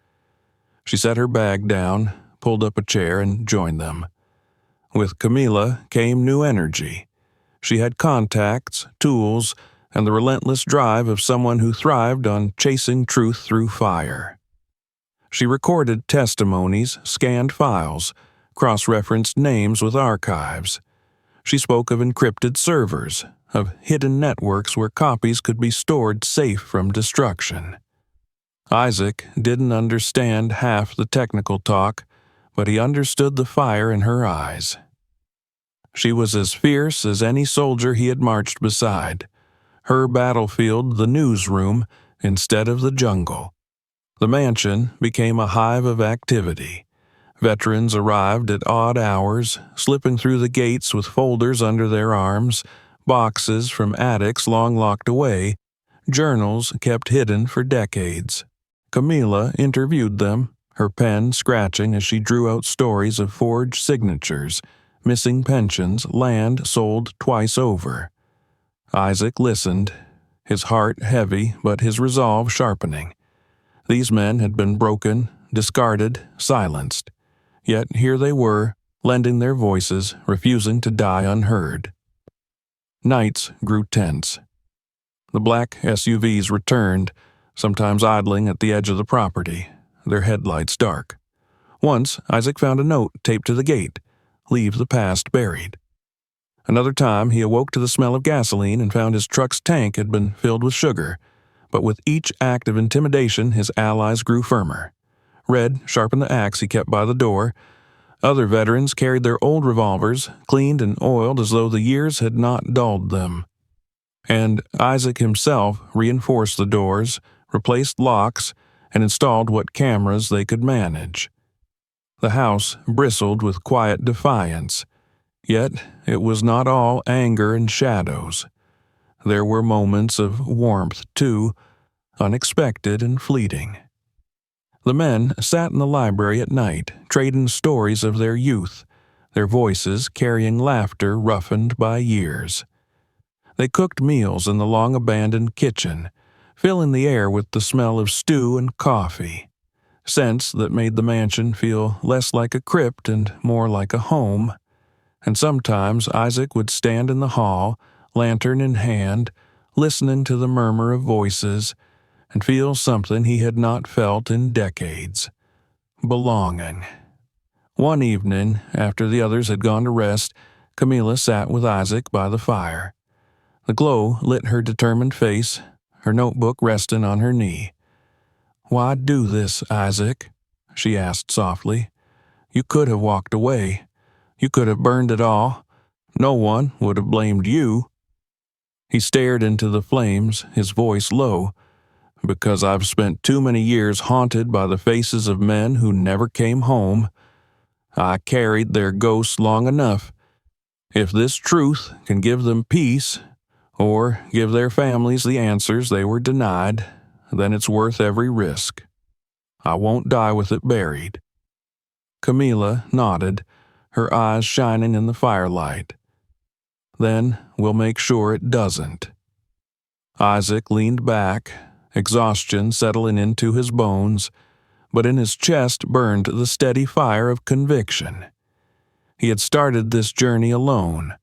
She set her bag down, pulled up a chair, and joined them. With Camila came new energy. She had contacts, tools, and the relentless drive of someone who thrived on chasing truth through fire. She recorded testimonies, scanned files, cross-referenced names with archives. She spoke of encrypted servers, of hidden networks where copies could be stored safe from destruction. Isaac didn't understand half the technical talk, but he understood the fire in her eyes. She was as fierce as any soldier he had marched beside. Her battlefield the newsroom instead of the jungle. The mansion became a hive of activity. Veterans arrived at odd hours, slipping through the gates with folders under their arms, boxes from attics long locked away, journals kept hidden for decades. Camila interviewed them, her pen scratching as she drew out stories of forged signatures, missing pensions, land sold twice over. Isaac listened, his heart heavy but his resolve sharpening. These men had been broken, discarded, silenced. Yet here they were, lending their voices, refusing to die unheard. Nights grew tense. The black SUVs returned, sometimes idling at the edge of the property, their headlights dark. Once, Isaac found a note taped to the gate, "Leave the past buried." Another time, he awoke to the smell of gasoline and found his truck's tank had been filled with sugar. But with each act of intimidation, his allies grew firmer. Red sharpened the axe he kept by the door. Other veterans carried their old revolvers, cleaned and oiled as though the years had not dulled them. And Isaac himself reinforced the doors, replaced locks, and installed what cameras they could manage. The house bristled with quiet defiance. Yet it was not all anger and shadows. There were moments of warmth, too, unexpected and fleeting. The men sat in the library at night, trading stories of their youth, their voices carrying laughter roughened by years. They cooked meals in the long-abandoned kitchen, filling the air with the smell of stew and coffee, scents that made the mansion feel less like a crypt and more like a home. And sometimes Isaac would stand in the hall, lantern in hand, listening to the murmur of voices, and feel something he had not felt in decades: belonging. One evening, after the others had gone to rest, Camilla sat with Isaac by the fire. The glow lit her determined face, her notebook resting on her knee. "Why do this, Isaac?" she asked softly. "You could have walked away. You could have burned it all. No one would have blamed you." He stared into the flames, his voice low. "Because I've spent too many years haunted by the faces of men who never came home. I carried their ghosts long enough. If this truth can give them peace, or give their families the answers they were denied, then it's worth every risk. I won't die with it buried." Camilla nodded, her eyes shining in the firelight. "Then we'll make sure it doesn't." Isaac leaned back, exhaustion settling into his bones, but in his chest burned the steady fire of conviction. He had started this journey alone,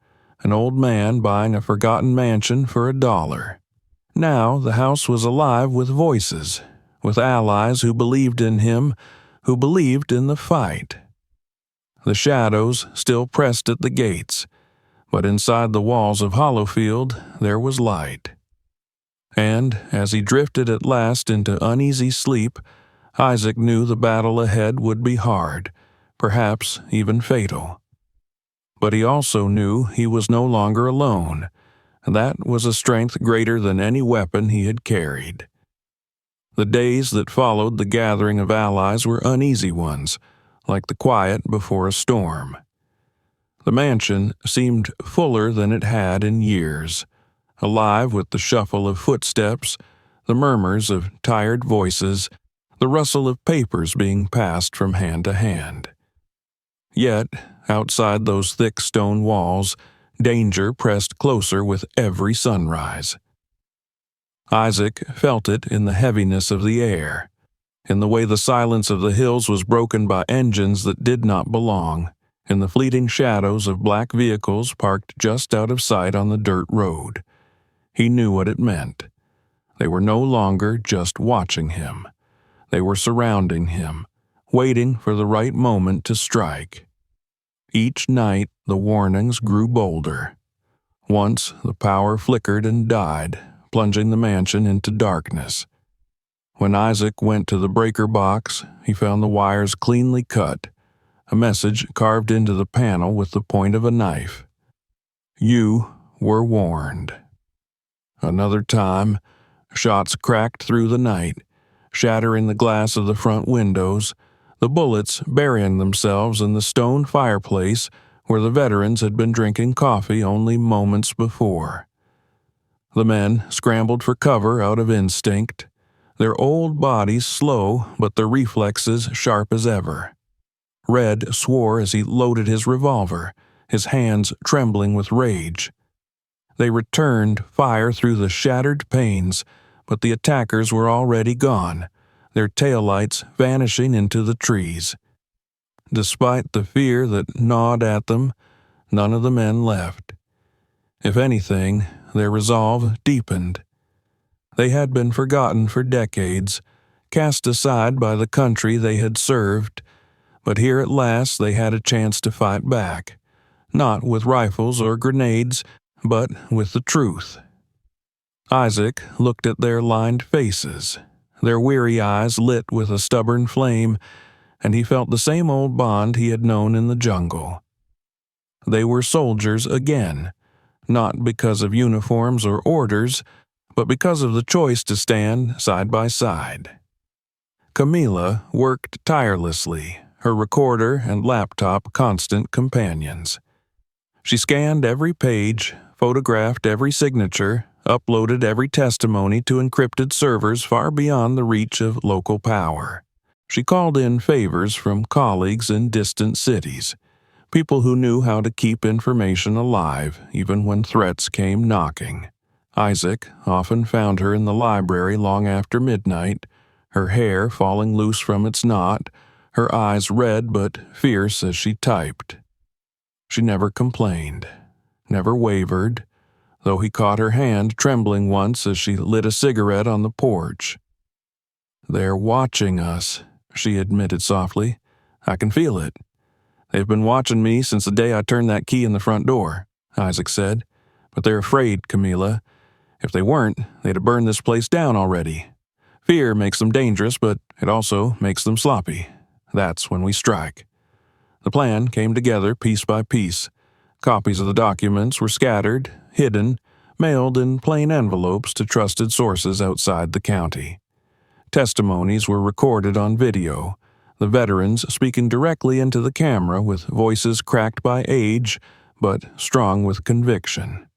an old man buying a forgotten mansion for $1. Now the house was alive with voices, with allies who believed in him, who believed in the fight. The shadows still pressed at the gates, but inside the walls of Hollowfield there was light. And as he drifted at last into uneasy sleep, Isaac knew the battle ahead would be hard, perhaps even fatal. But he also knew he was no longer alone. That was a strength greater than any weapon he had carried. The days that followed the gathering of allies were uneasy ones, like the quiet before a storm. The mansion seemed fuller than it had in years, alive with the shuffle of footsteps, the murmurs of tired voices, the rustle of papers being passed from hand to hand. Yet, outside those thick stone walls, danger pressed closer with every sunrise. Isaac felt it in the heaviness of the air, in the way the silence of the hills was broken by engines that did not belong, in the fleeting shadows of black vehicles parked just out of sight on the dirt road. He knew what it meant. They were no longer just watching him. They were surrounding him, waiting for the right moment to strike. Each night the warnings grew bolder. Once the power flickered and died, plunging the mansion into darkness. When Isaac went to the breaker box, he found the wires cleanly cut, a message carved into the panel with the point of a knife. "You were warned." Another time, shots cracked through the night, shattering the glass of the front windows, the bullets burying themselves in the stone fireplace where the veterans had been drinking coffee only moments before. The men scrambled for cover out of instinct, their old bodies slow but their reflexes sharp as ever. Red swore as he loaded his revolver, his hands trembling with rage. They returned fire through the shattered panes, but the attackers were already gone, their taillights vanishing into the trees. Despite the fear that gnawed at them, none of the men left. If anything, their resolve deepened. They had been forgotten for decades, cast aside by the country they had served, But here at last they had a chance to fight back, not with rifles or grenades, but with the truth. Isaac looked at their lined faces, their weary eyes lit with a stubborn flame, and he felt the same old bond he had known in the jungle. They were soldiers again, not because of uniforms or orders, but because of the choice to stand side by side. Camila worked tirelessly, her recorder and laptop constant companions. She scanned every page, photographed every signature, uploaded every testimony to encrypted servers far beyond the reach of local power. She called in favors from colleagues in distant cities, people who knew how to keep information alive even when threats came knocking. Isaac often found her in the library long after midnight, her hair falling loose from its knot, her eyes red but fierce as she typed. She never complained, never wavered, though he caught her hand trembling once as she lit a cigarette on the porch. "They're watching us," she admitted softly. "I can feel it." "They've been watching me since the day I turned that key in the front door," Isaac said. "But they're afraid, Camila. If they weren't, they'd have burned this place down already. Fear makes them dangerous, but it also makes them sloppy. That's when we strike." The plan came together piece by piece. Copies of the documents were scattered, hidden, mailed in plain envelopes to trusted sources outside the county. Testimonies were recorded on video, the veterans speaking directly into the camera with voices cracked by age, but strong with conviction.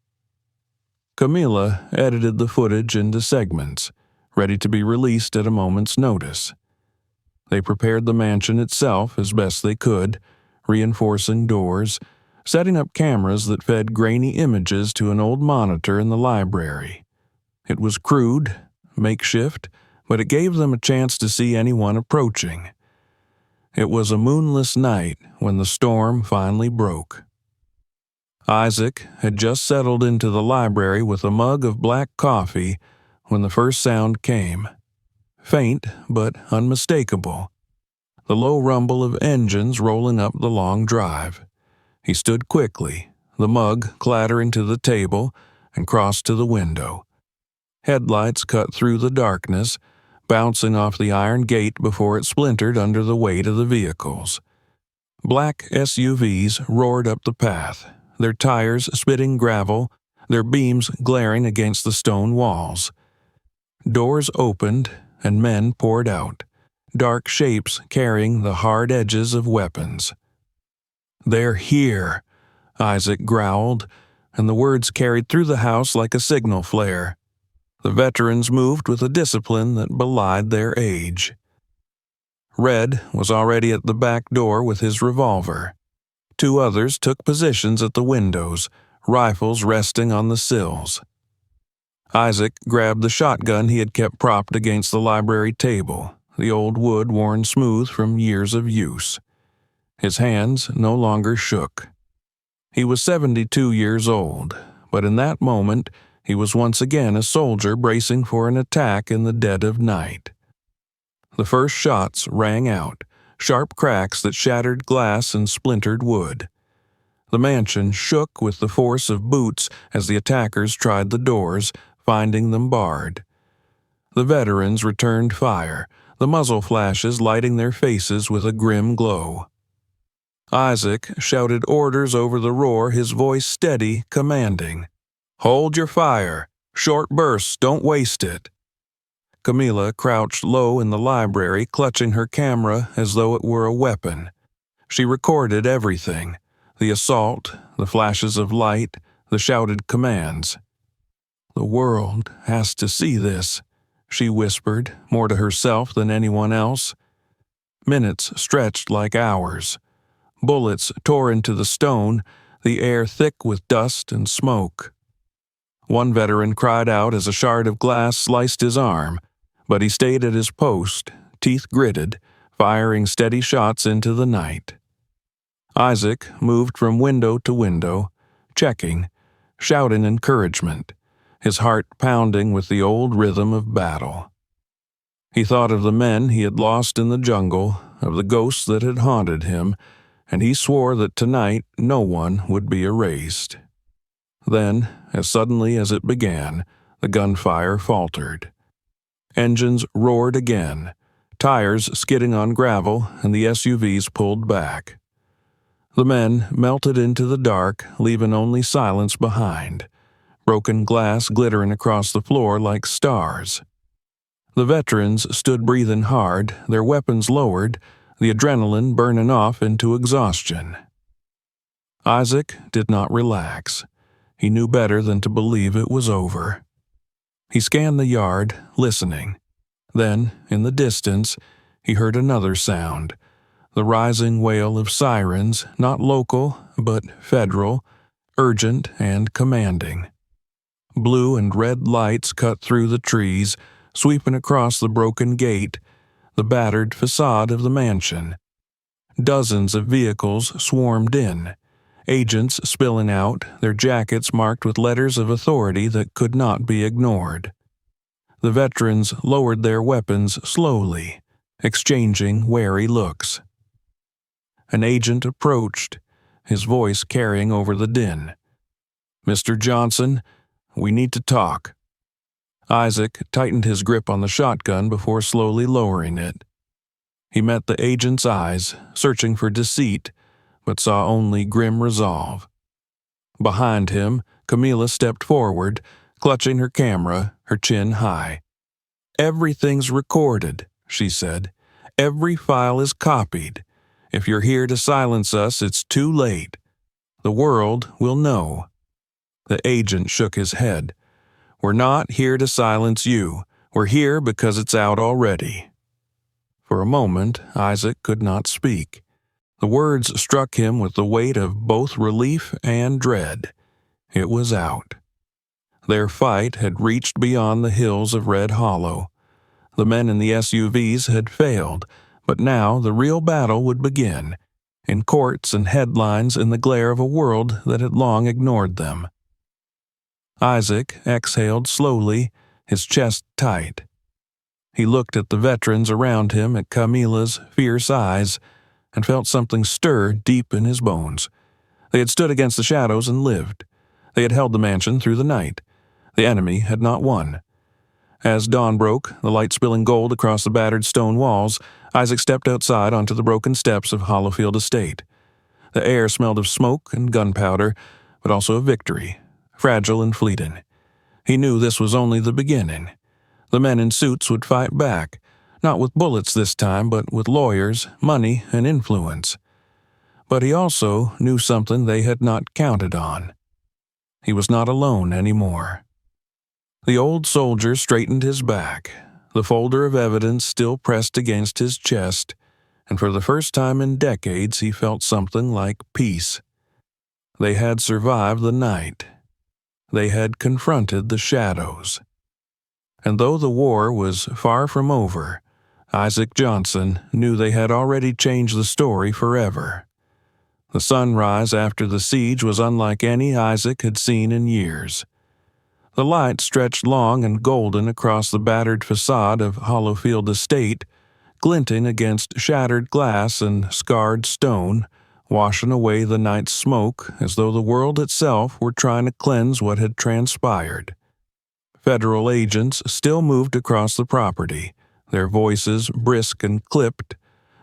Camila edited the footage into segments, ready to be released at a moment's notice. They prepared the mansion itself as best they could, reinforcing doors, setting up cameras that fed grainy images to an old monitor in the library. It was crude, makeshift, but it gave them a chance to see anyone approaching. It was a moonless night when the storm finally broke. Isaac had just settled into the library with a mug of black coffee when the first sound came. Faint, but unmistakable. The low rumble of engines rolling up the long drive. He stood quickly, the mug clattering to the table, and crossed to the window. Headlights cut through the darkness, bouncing off the iron gate before it splintered under the weight of the vehicles. Black SUVs roared up the path, their tires spitting gravel, their beams glaring against the stone walls. Doors opened, and men poured out, dark shapes carrying the hard edges of weapons. "They're here," Isaac growled, and the words carried through the house like a signal flare. The veterans moved with a discipline that belied their age. Red was already at the back door with his revolver. Two others took positions at the windows, rifles resting on the sills. Isaac grabbed the shotgun he had kept propped against the library table, the old wood worn smooth from years of use. His hands no longer shook. He was 72 years old, but in that moment he was once again a soldier bracing for an attack in the dead of night. The first shots rang out, sharp cracks that shattered glass and splintered wood. The mansion shook with the force of boots as the attackers tried the doors, finding them barred. The veterans returned fire, the muzzle flashes lighting their faces with a grim glow. Isaac shouted orders over the roar, his voice steady, commanding. "Hold your fire! Short bursts, don't waste it!" Camila crouched low in the library, clutching her camera as though it were a weapon. She recorded everything, the assault, the flashes of light, the shouted commands. "The world has to see this," she whispered, more to herself than anyone else. Minutes stretched like hours. Bullets tore into the stone, the air thick with dust and smoke. One veteran cried out as a shard of glass sliced his arm, but he stayed at his post, teeth gritted, firing steady shots into the night. Isaac moved from window to window, checking, shouting encouragement, his heart pounding with the old rhythm of battle. He thought of the men he had lost in the jungle, of the ghosts that had haunted him, and he swore that tonight no one would be erased. Then, as suddenly as it began, the gunfire faltered. Engines roared again, tires skidding on gravel, and the SUVs pulled back. The men melted into the dark, leaving only silence behind, broken glass glittering across the floor like stars. The veterans stood breathing hard, their weapons lowered, the adrenaline burning off into exhaustion. Isaac did not relax. He knew better than to believe it was over. He scanned the yard, listening. Then, in the distance, he heard another sound, the rising wail of sirens, not local, but federal, urgent and commanding. Blue and red lights cut through the trees, sweeping across the broken gate, the battered facade of the mansion. Dozens of vehicles swarmed in, agents spilling out, their jackets marked with letters of authority that could not be ignored. The veterans lowered their weapons slowly, exchanging wary looks. An agent approached, his voice carrying over the din. "Mr. Johnson, we need to talk." Isaac tightened his grip on the shotgun before slowly lowering it. He met the agent's eyes, searching for deceit, but saw only grim resolve. Behind him, Camila stepped forward, clutching her camera, her chin high. "Everything's recorded," she said. "Every file is copied. If you're here to silence us, it's too late. The world will know." The agent shook his head. "We're not here to silence you. We're here because it's out already." For a moment, Isaac could not speak. The words struck him with the weight of both relief and dread. It was out. Their fight had reached beyond the hills of Red Hollow. The men in the SUVs had failed, but now the real battle would begin, in courts and headlines in the glare of a world that had long ignored them. Isaac exhaled slowly, his chest tight. He looked at the veterans around him, at Camila's fierce eyes, and felt something stir deep in his bones. They had stood against the shadows and lived. They had held the mansion through the night. The enemy had not won. As dawn broke, the light spilling gold across the battered stone walls, Isaac stepped outside onto the broken steps of Hollowfield Estate. The air smelled of smoke and gunpowder, but also of victory, fragile and fleeting. He knew this was only the beginning. The men in suits would fight back, not with bullets this time, but with lawyers, money, and influence. But he also knew something they had not counted on. He was not alone anymore. The old soldier straightened his back, the folder of evidence still pressed against his chest, and for the first time in decades he felt something like peace. They had survived the night. They had confronted the shadows. And though the war was far from over, Isaac Johnson knew they had already changed the story forever. The sunrise after the siege was unlike any Isaac had seen in years. The light stretched long and golden across the battered facade of Hollowfield Estate, glinting against shattered glass and scarred stone, washing away the night's smoke as though the world itself were trying to cleanse what had transpired. Federal agents still moved across the property, their voices brisk and clipped,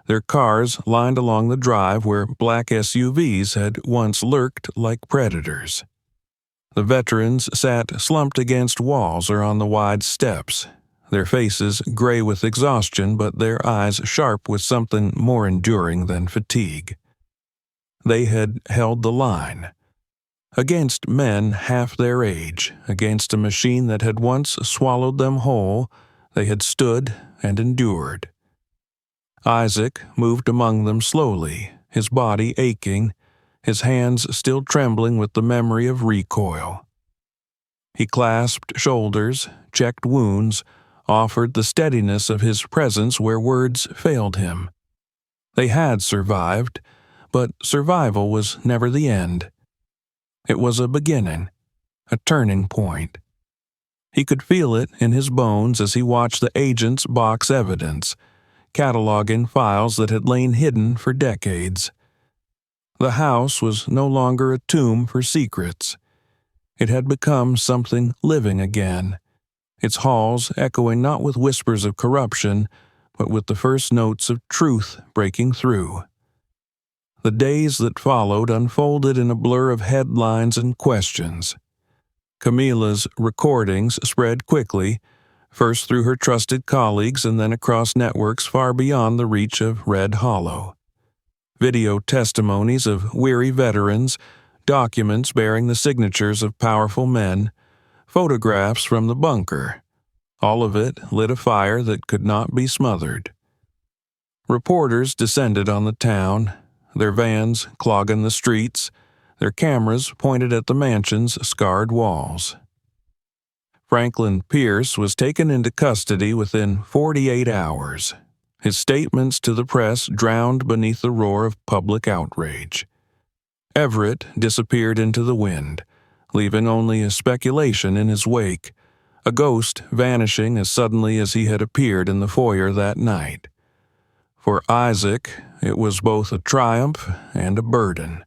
their cars lined along the drive where black SUVs had once lurked like predators. The veterans sat slumped against walls or on the wide steps, their faces gray with exhaustion but their eyes sharp with something more enduring than fatigue. They had held the line. Against men half their age, against a machine that had once swallowed them whole, they had stood and endured. Isaac moved among them slowly, his body aching, his hands still trembling with the memory of recoil. He clasped shoulders, checked wounds, offered the steadiness of his presence where words failed him. They had survived, but survival was never the end. It was a beginning, a turning point. He could feel it in his bones as he watched the agents box evidence, cataloging files that had lain hidden for decades. The house was no longer a tomb for secrets. It had become something living again, its halls echoing not with whispers of corruption, but with the first notes of truth breaking through. The days that followed unfolded in a blur of headlines and questions. Camila's recordings spread quickly, first through her trusted colleagues and then across networks far beyond the reach of Red Hollow. Video testimonies of weary veterans, documents bearing the signatures of powerful men, photographs from the bunker. All of it lit a fire that could not be smothered. Reporters descended on the town, their vans clogging the streets, their cameras pointed at the mansion's scarred walls. Franklin Pierce was taken into custody within 48 hours, his statements to the press drowned beneath the roar of public outrage. Everett disappeared into the wind, leaving only a speculation in his wake, a ghost vanishing as suddenly as he had appeared in the foyer that night. For Isaac, it was both a triumph and a burden.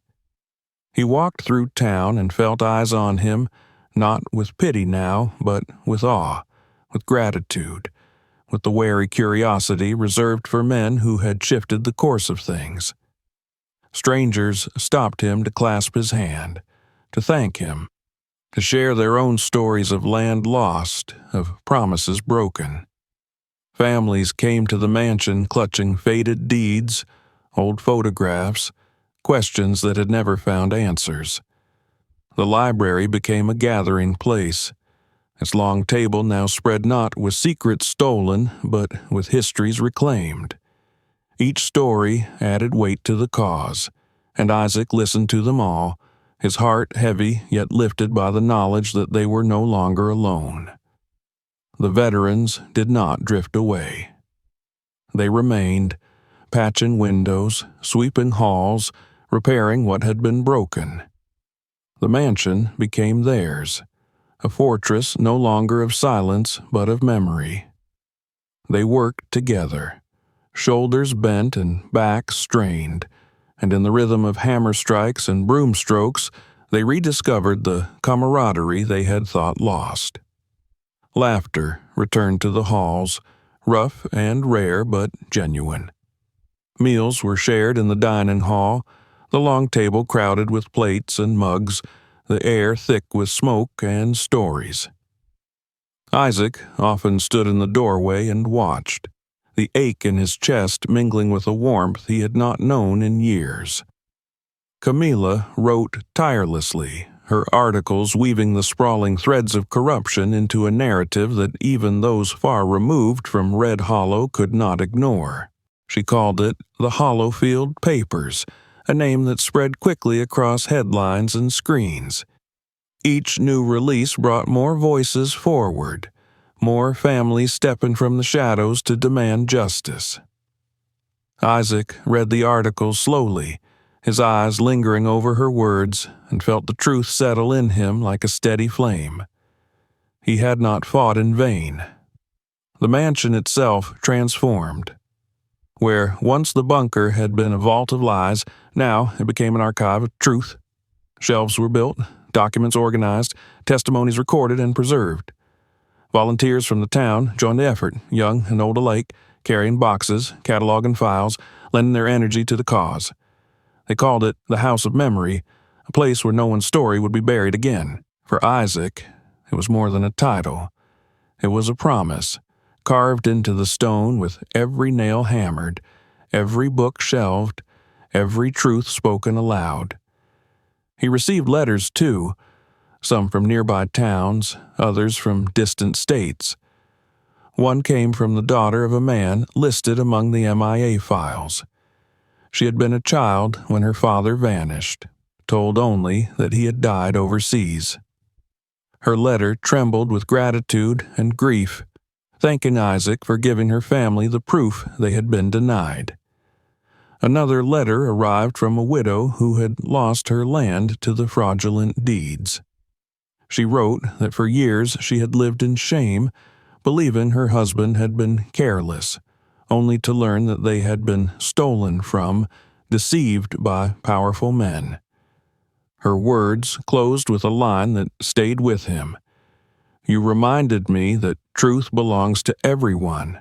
He walked through town and felt eyes on him, not with pity now, but with awe, with gratitude, with the wary curiosity reserved for men who had shifted the course of things. Strangers stopped him to clasp his hand, to thank him, to share their own stories of land lost, of promises broken. Families came to the mansion clutching faded deeds, old photographs, questions that had never found answers. The library became a gathering place. Its long table now spread not with secrets stolen, but with histories reclaimed. Each story added weight to the cause, and Isaac listened to them all, his heart heavy yet lifted by the knowledge that they were no longer alone. The veterans did not drift away. They remained, patching windows, sweeping halls, repairing what had been broken. The mansion became theirs, a fortress no longer of silence but of memory. They worked together, shoulders bent and backs strained, and in the rhythm of hammer strikes and broom strokes, they rediscovered the camaraderie they had thought lost. Laughter returned to the halls, rough and rare but genuine. Meals were shared in the dining hall, the long table crowded with plates and mugs, the air thick with smoke and stories. Isaac often stood in the doorway and watched, the ache in his chest mingling with a warmth he had not known in years. Camila wrote tirelessly, her articles weaving the sprawling threads of corruption into a narrative that even those far removed from Red Hollow could not ignore. She called it the Hollowfield Papers, a name that spread quickly across headlines and screens. Each new release brought more voices forward, more families stepping from the shadows to demand justice. Isaac read the articles slowly, his eyes lingering over her words, and felt the truth settle in him like a steady flame. He had not fought in vain. The mansion itself transformed. Where once the bunker had been a vault of lies, now it became an archive of truth. Shelves were built, documents organized, testimonies recorded and preserved. Volunteers from the town joined the effort, young and old alike, carrying boxes, cataloging files, lending their energy to the cause. They called it the House of Memory, a place where no one's story would be buried again. For Isaac, it was more than a title. It was a promise, carved into the stone with every nail hammered, every book shelved, every truth spoken aloud. He received letters, too, some from nearby towns, others from distant states. One came from the daughter of a man listed among the MIA files. She had been a child when her father vanished, told only that he had died overseas. Her letter trembled with gratitude and grief, thanking Isaac for giving her family the proof they had been denied. Another letter arrived from a widow who had lost her land to the fraudulent deeds. She wrote that for years she had lived in shame, believing her husband had been careless, only to learn that they had been stolen from, deceived by powerful men. Her words closed with a line that stayed with him. "You reminded me that truth belongs to everyone,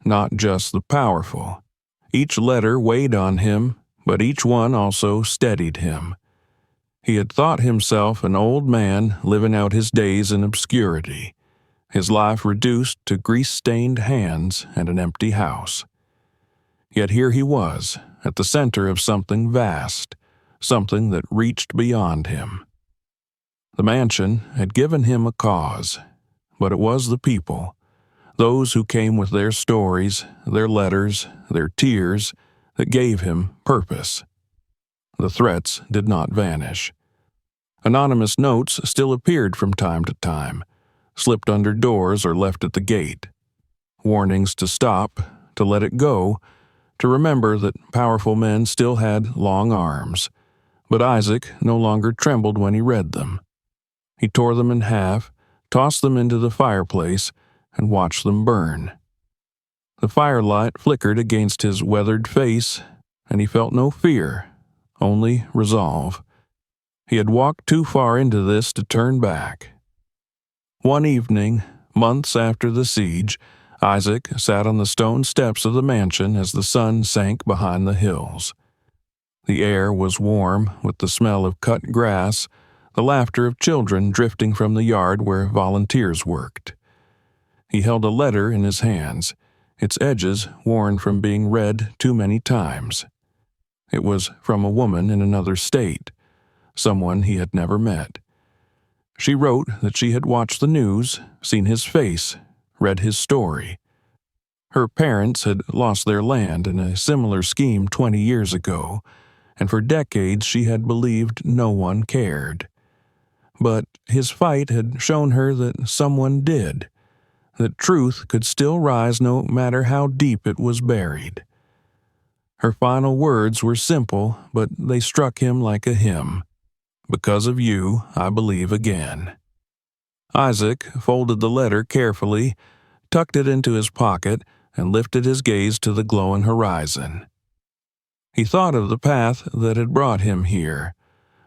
not just the powerful." Each letter weighed on him, but each one also steadied him. He had thought himself an old man living out his days in obscurity, his life reduced to grease-stained hands and an empty house. Yet here he was, at the center of something vast, something that reached beyond him. The mansion had given him a cause, but it was the people, those who came with their stories, their letters, their tears, that gave him purpose. The threats did not vanish. Anonymous notes still appeared from time to time, slipped under doors or left at the gate. Warnings to stop, to let it go, to remember that powerful men still had long arms. But Isaac no longer trembled when he read them. He tore them in half, tossed them into the fireplace, and watched them burn. The firelight flickered against his weathered face, and he felt no fear, only resolve. He had walked too far into this to turn back. One evening, months after the siege, Isaac sat on the stone steps of the mansion as the sun sank behind the hills. The air was warm with the smell of cut grass, the laughter of children drifting from the yard where volunteers worked. He held a letter in his hands, its edges worn from being read too many times. It was from a woman in another state, someone he had never met. She wrote that she had watched the news, seen his face, read his story. Her parents had lost their land in a similar scheme 20 years ago, and for decades she had believed no one cared. But his fight had shown her that someone did, that truth could still rise no matter how deep it was buried. Her final words were simple, but they struck him like a hymn. "Because of you, I believe again." Isaac folded the letter carefully, tucked it into his pocket, and lifted his gaze to the glowing horizon. He thought of the path that had brought him here,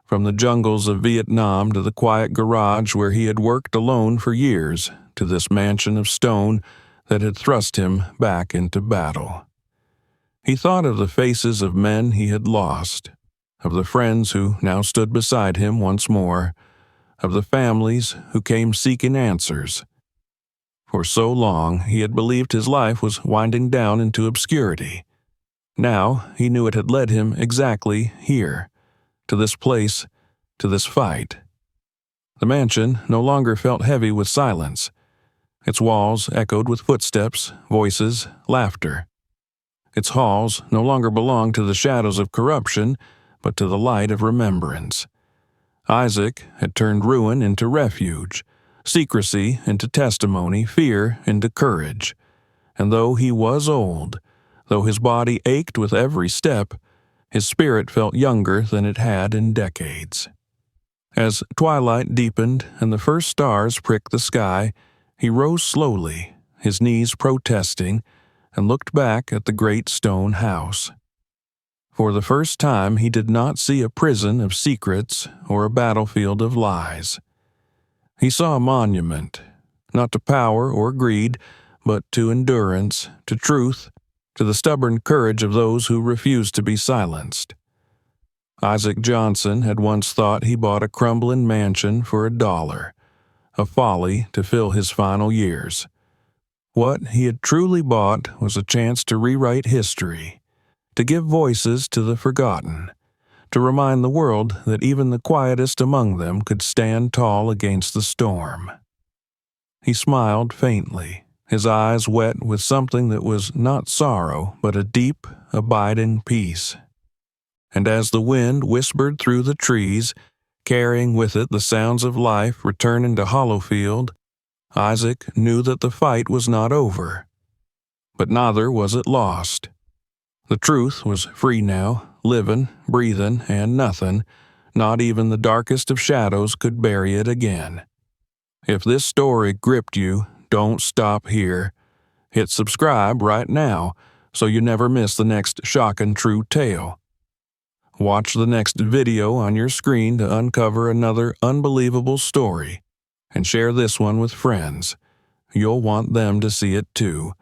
from the jungles of Vietnam to the quiet garage where he had worked alone for years, to this mansion of stone that had thrust him back into battle. He thought of the faces of men he had lost, of the friends who now stood beside him once more, of the families who came seeking answers. For so long he had believed his life was winding down into obscurity. Now he knew it had led him exactly here, to this place, to this fight. The mansion no longer felt heavy with silence. Its walls echoed with footsteps, voices, laughter. Its halls no longer belonged to the shadows of corruption, but to the light of remembrance. Isaac had turned ruin into refuge, secrecy into testimony, fear into courage. And though he was old, though his body ached with every step, his spirit felt younger than it had in decades. As twilight deepened and the first stars pricked the sky, he rose slowly, his knees protesting, and looked back at the great stone house. For the first time he did not see a prison of secrets or a battlefield of lies. He saw a monument, not to power or greed, but to endurance, to truth, to the stubborn courage of those who refused to be silenced. Isaac Johnson had once thought he bought a crumbling mansion for $1, a folly to fill his final years. What he had truly bought was a chance to rewrite history, to give voices to the forgotten, to remind the world that even the quietest among them could stand tall against the storm. He smiled faintly, his eyes wet with something that was not sorrow, but a deep, abiding peace. And as the wind whispered through the trees, carrying with it the sounds of life returning to Hollowfield, Isaac knew that the fight was not over. But neither was it lost. The truth was free now, living, breathing, and nothing, not even the darkest of shadows, could bury it again. If this story gripped you, don't stop here. Hit subscribe right now so you never miss the next shocking true tale. Watch the next video on your screen to uncover another unbelievable story. And share this one with friends. You'll want them to see it too.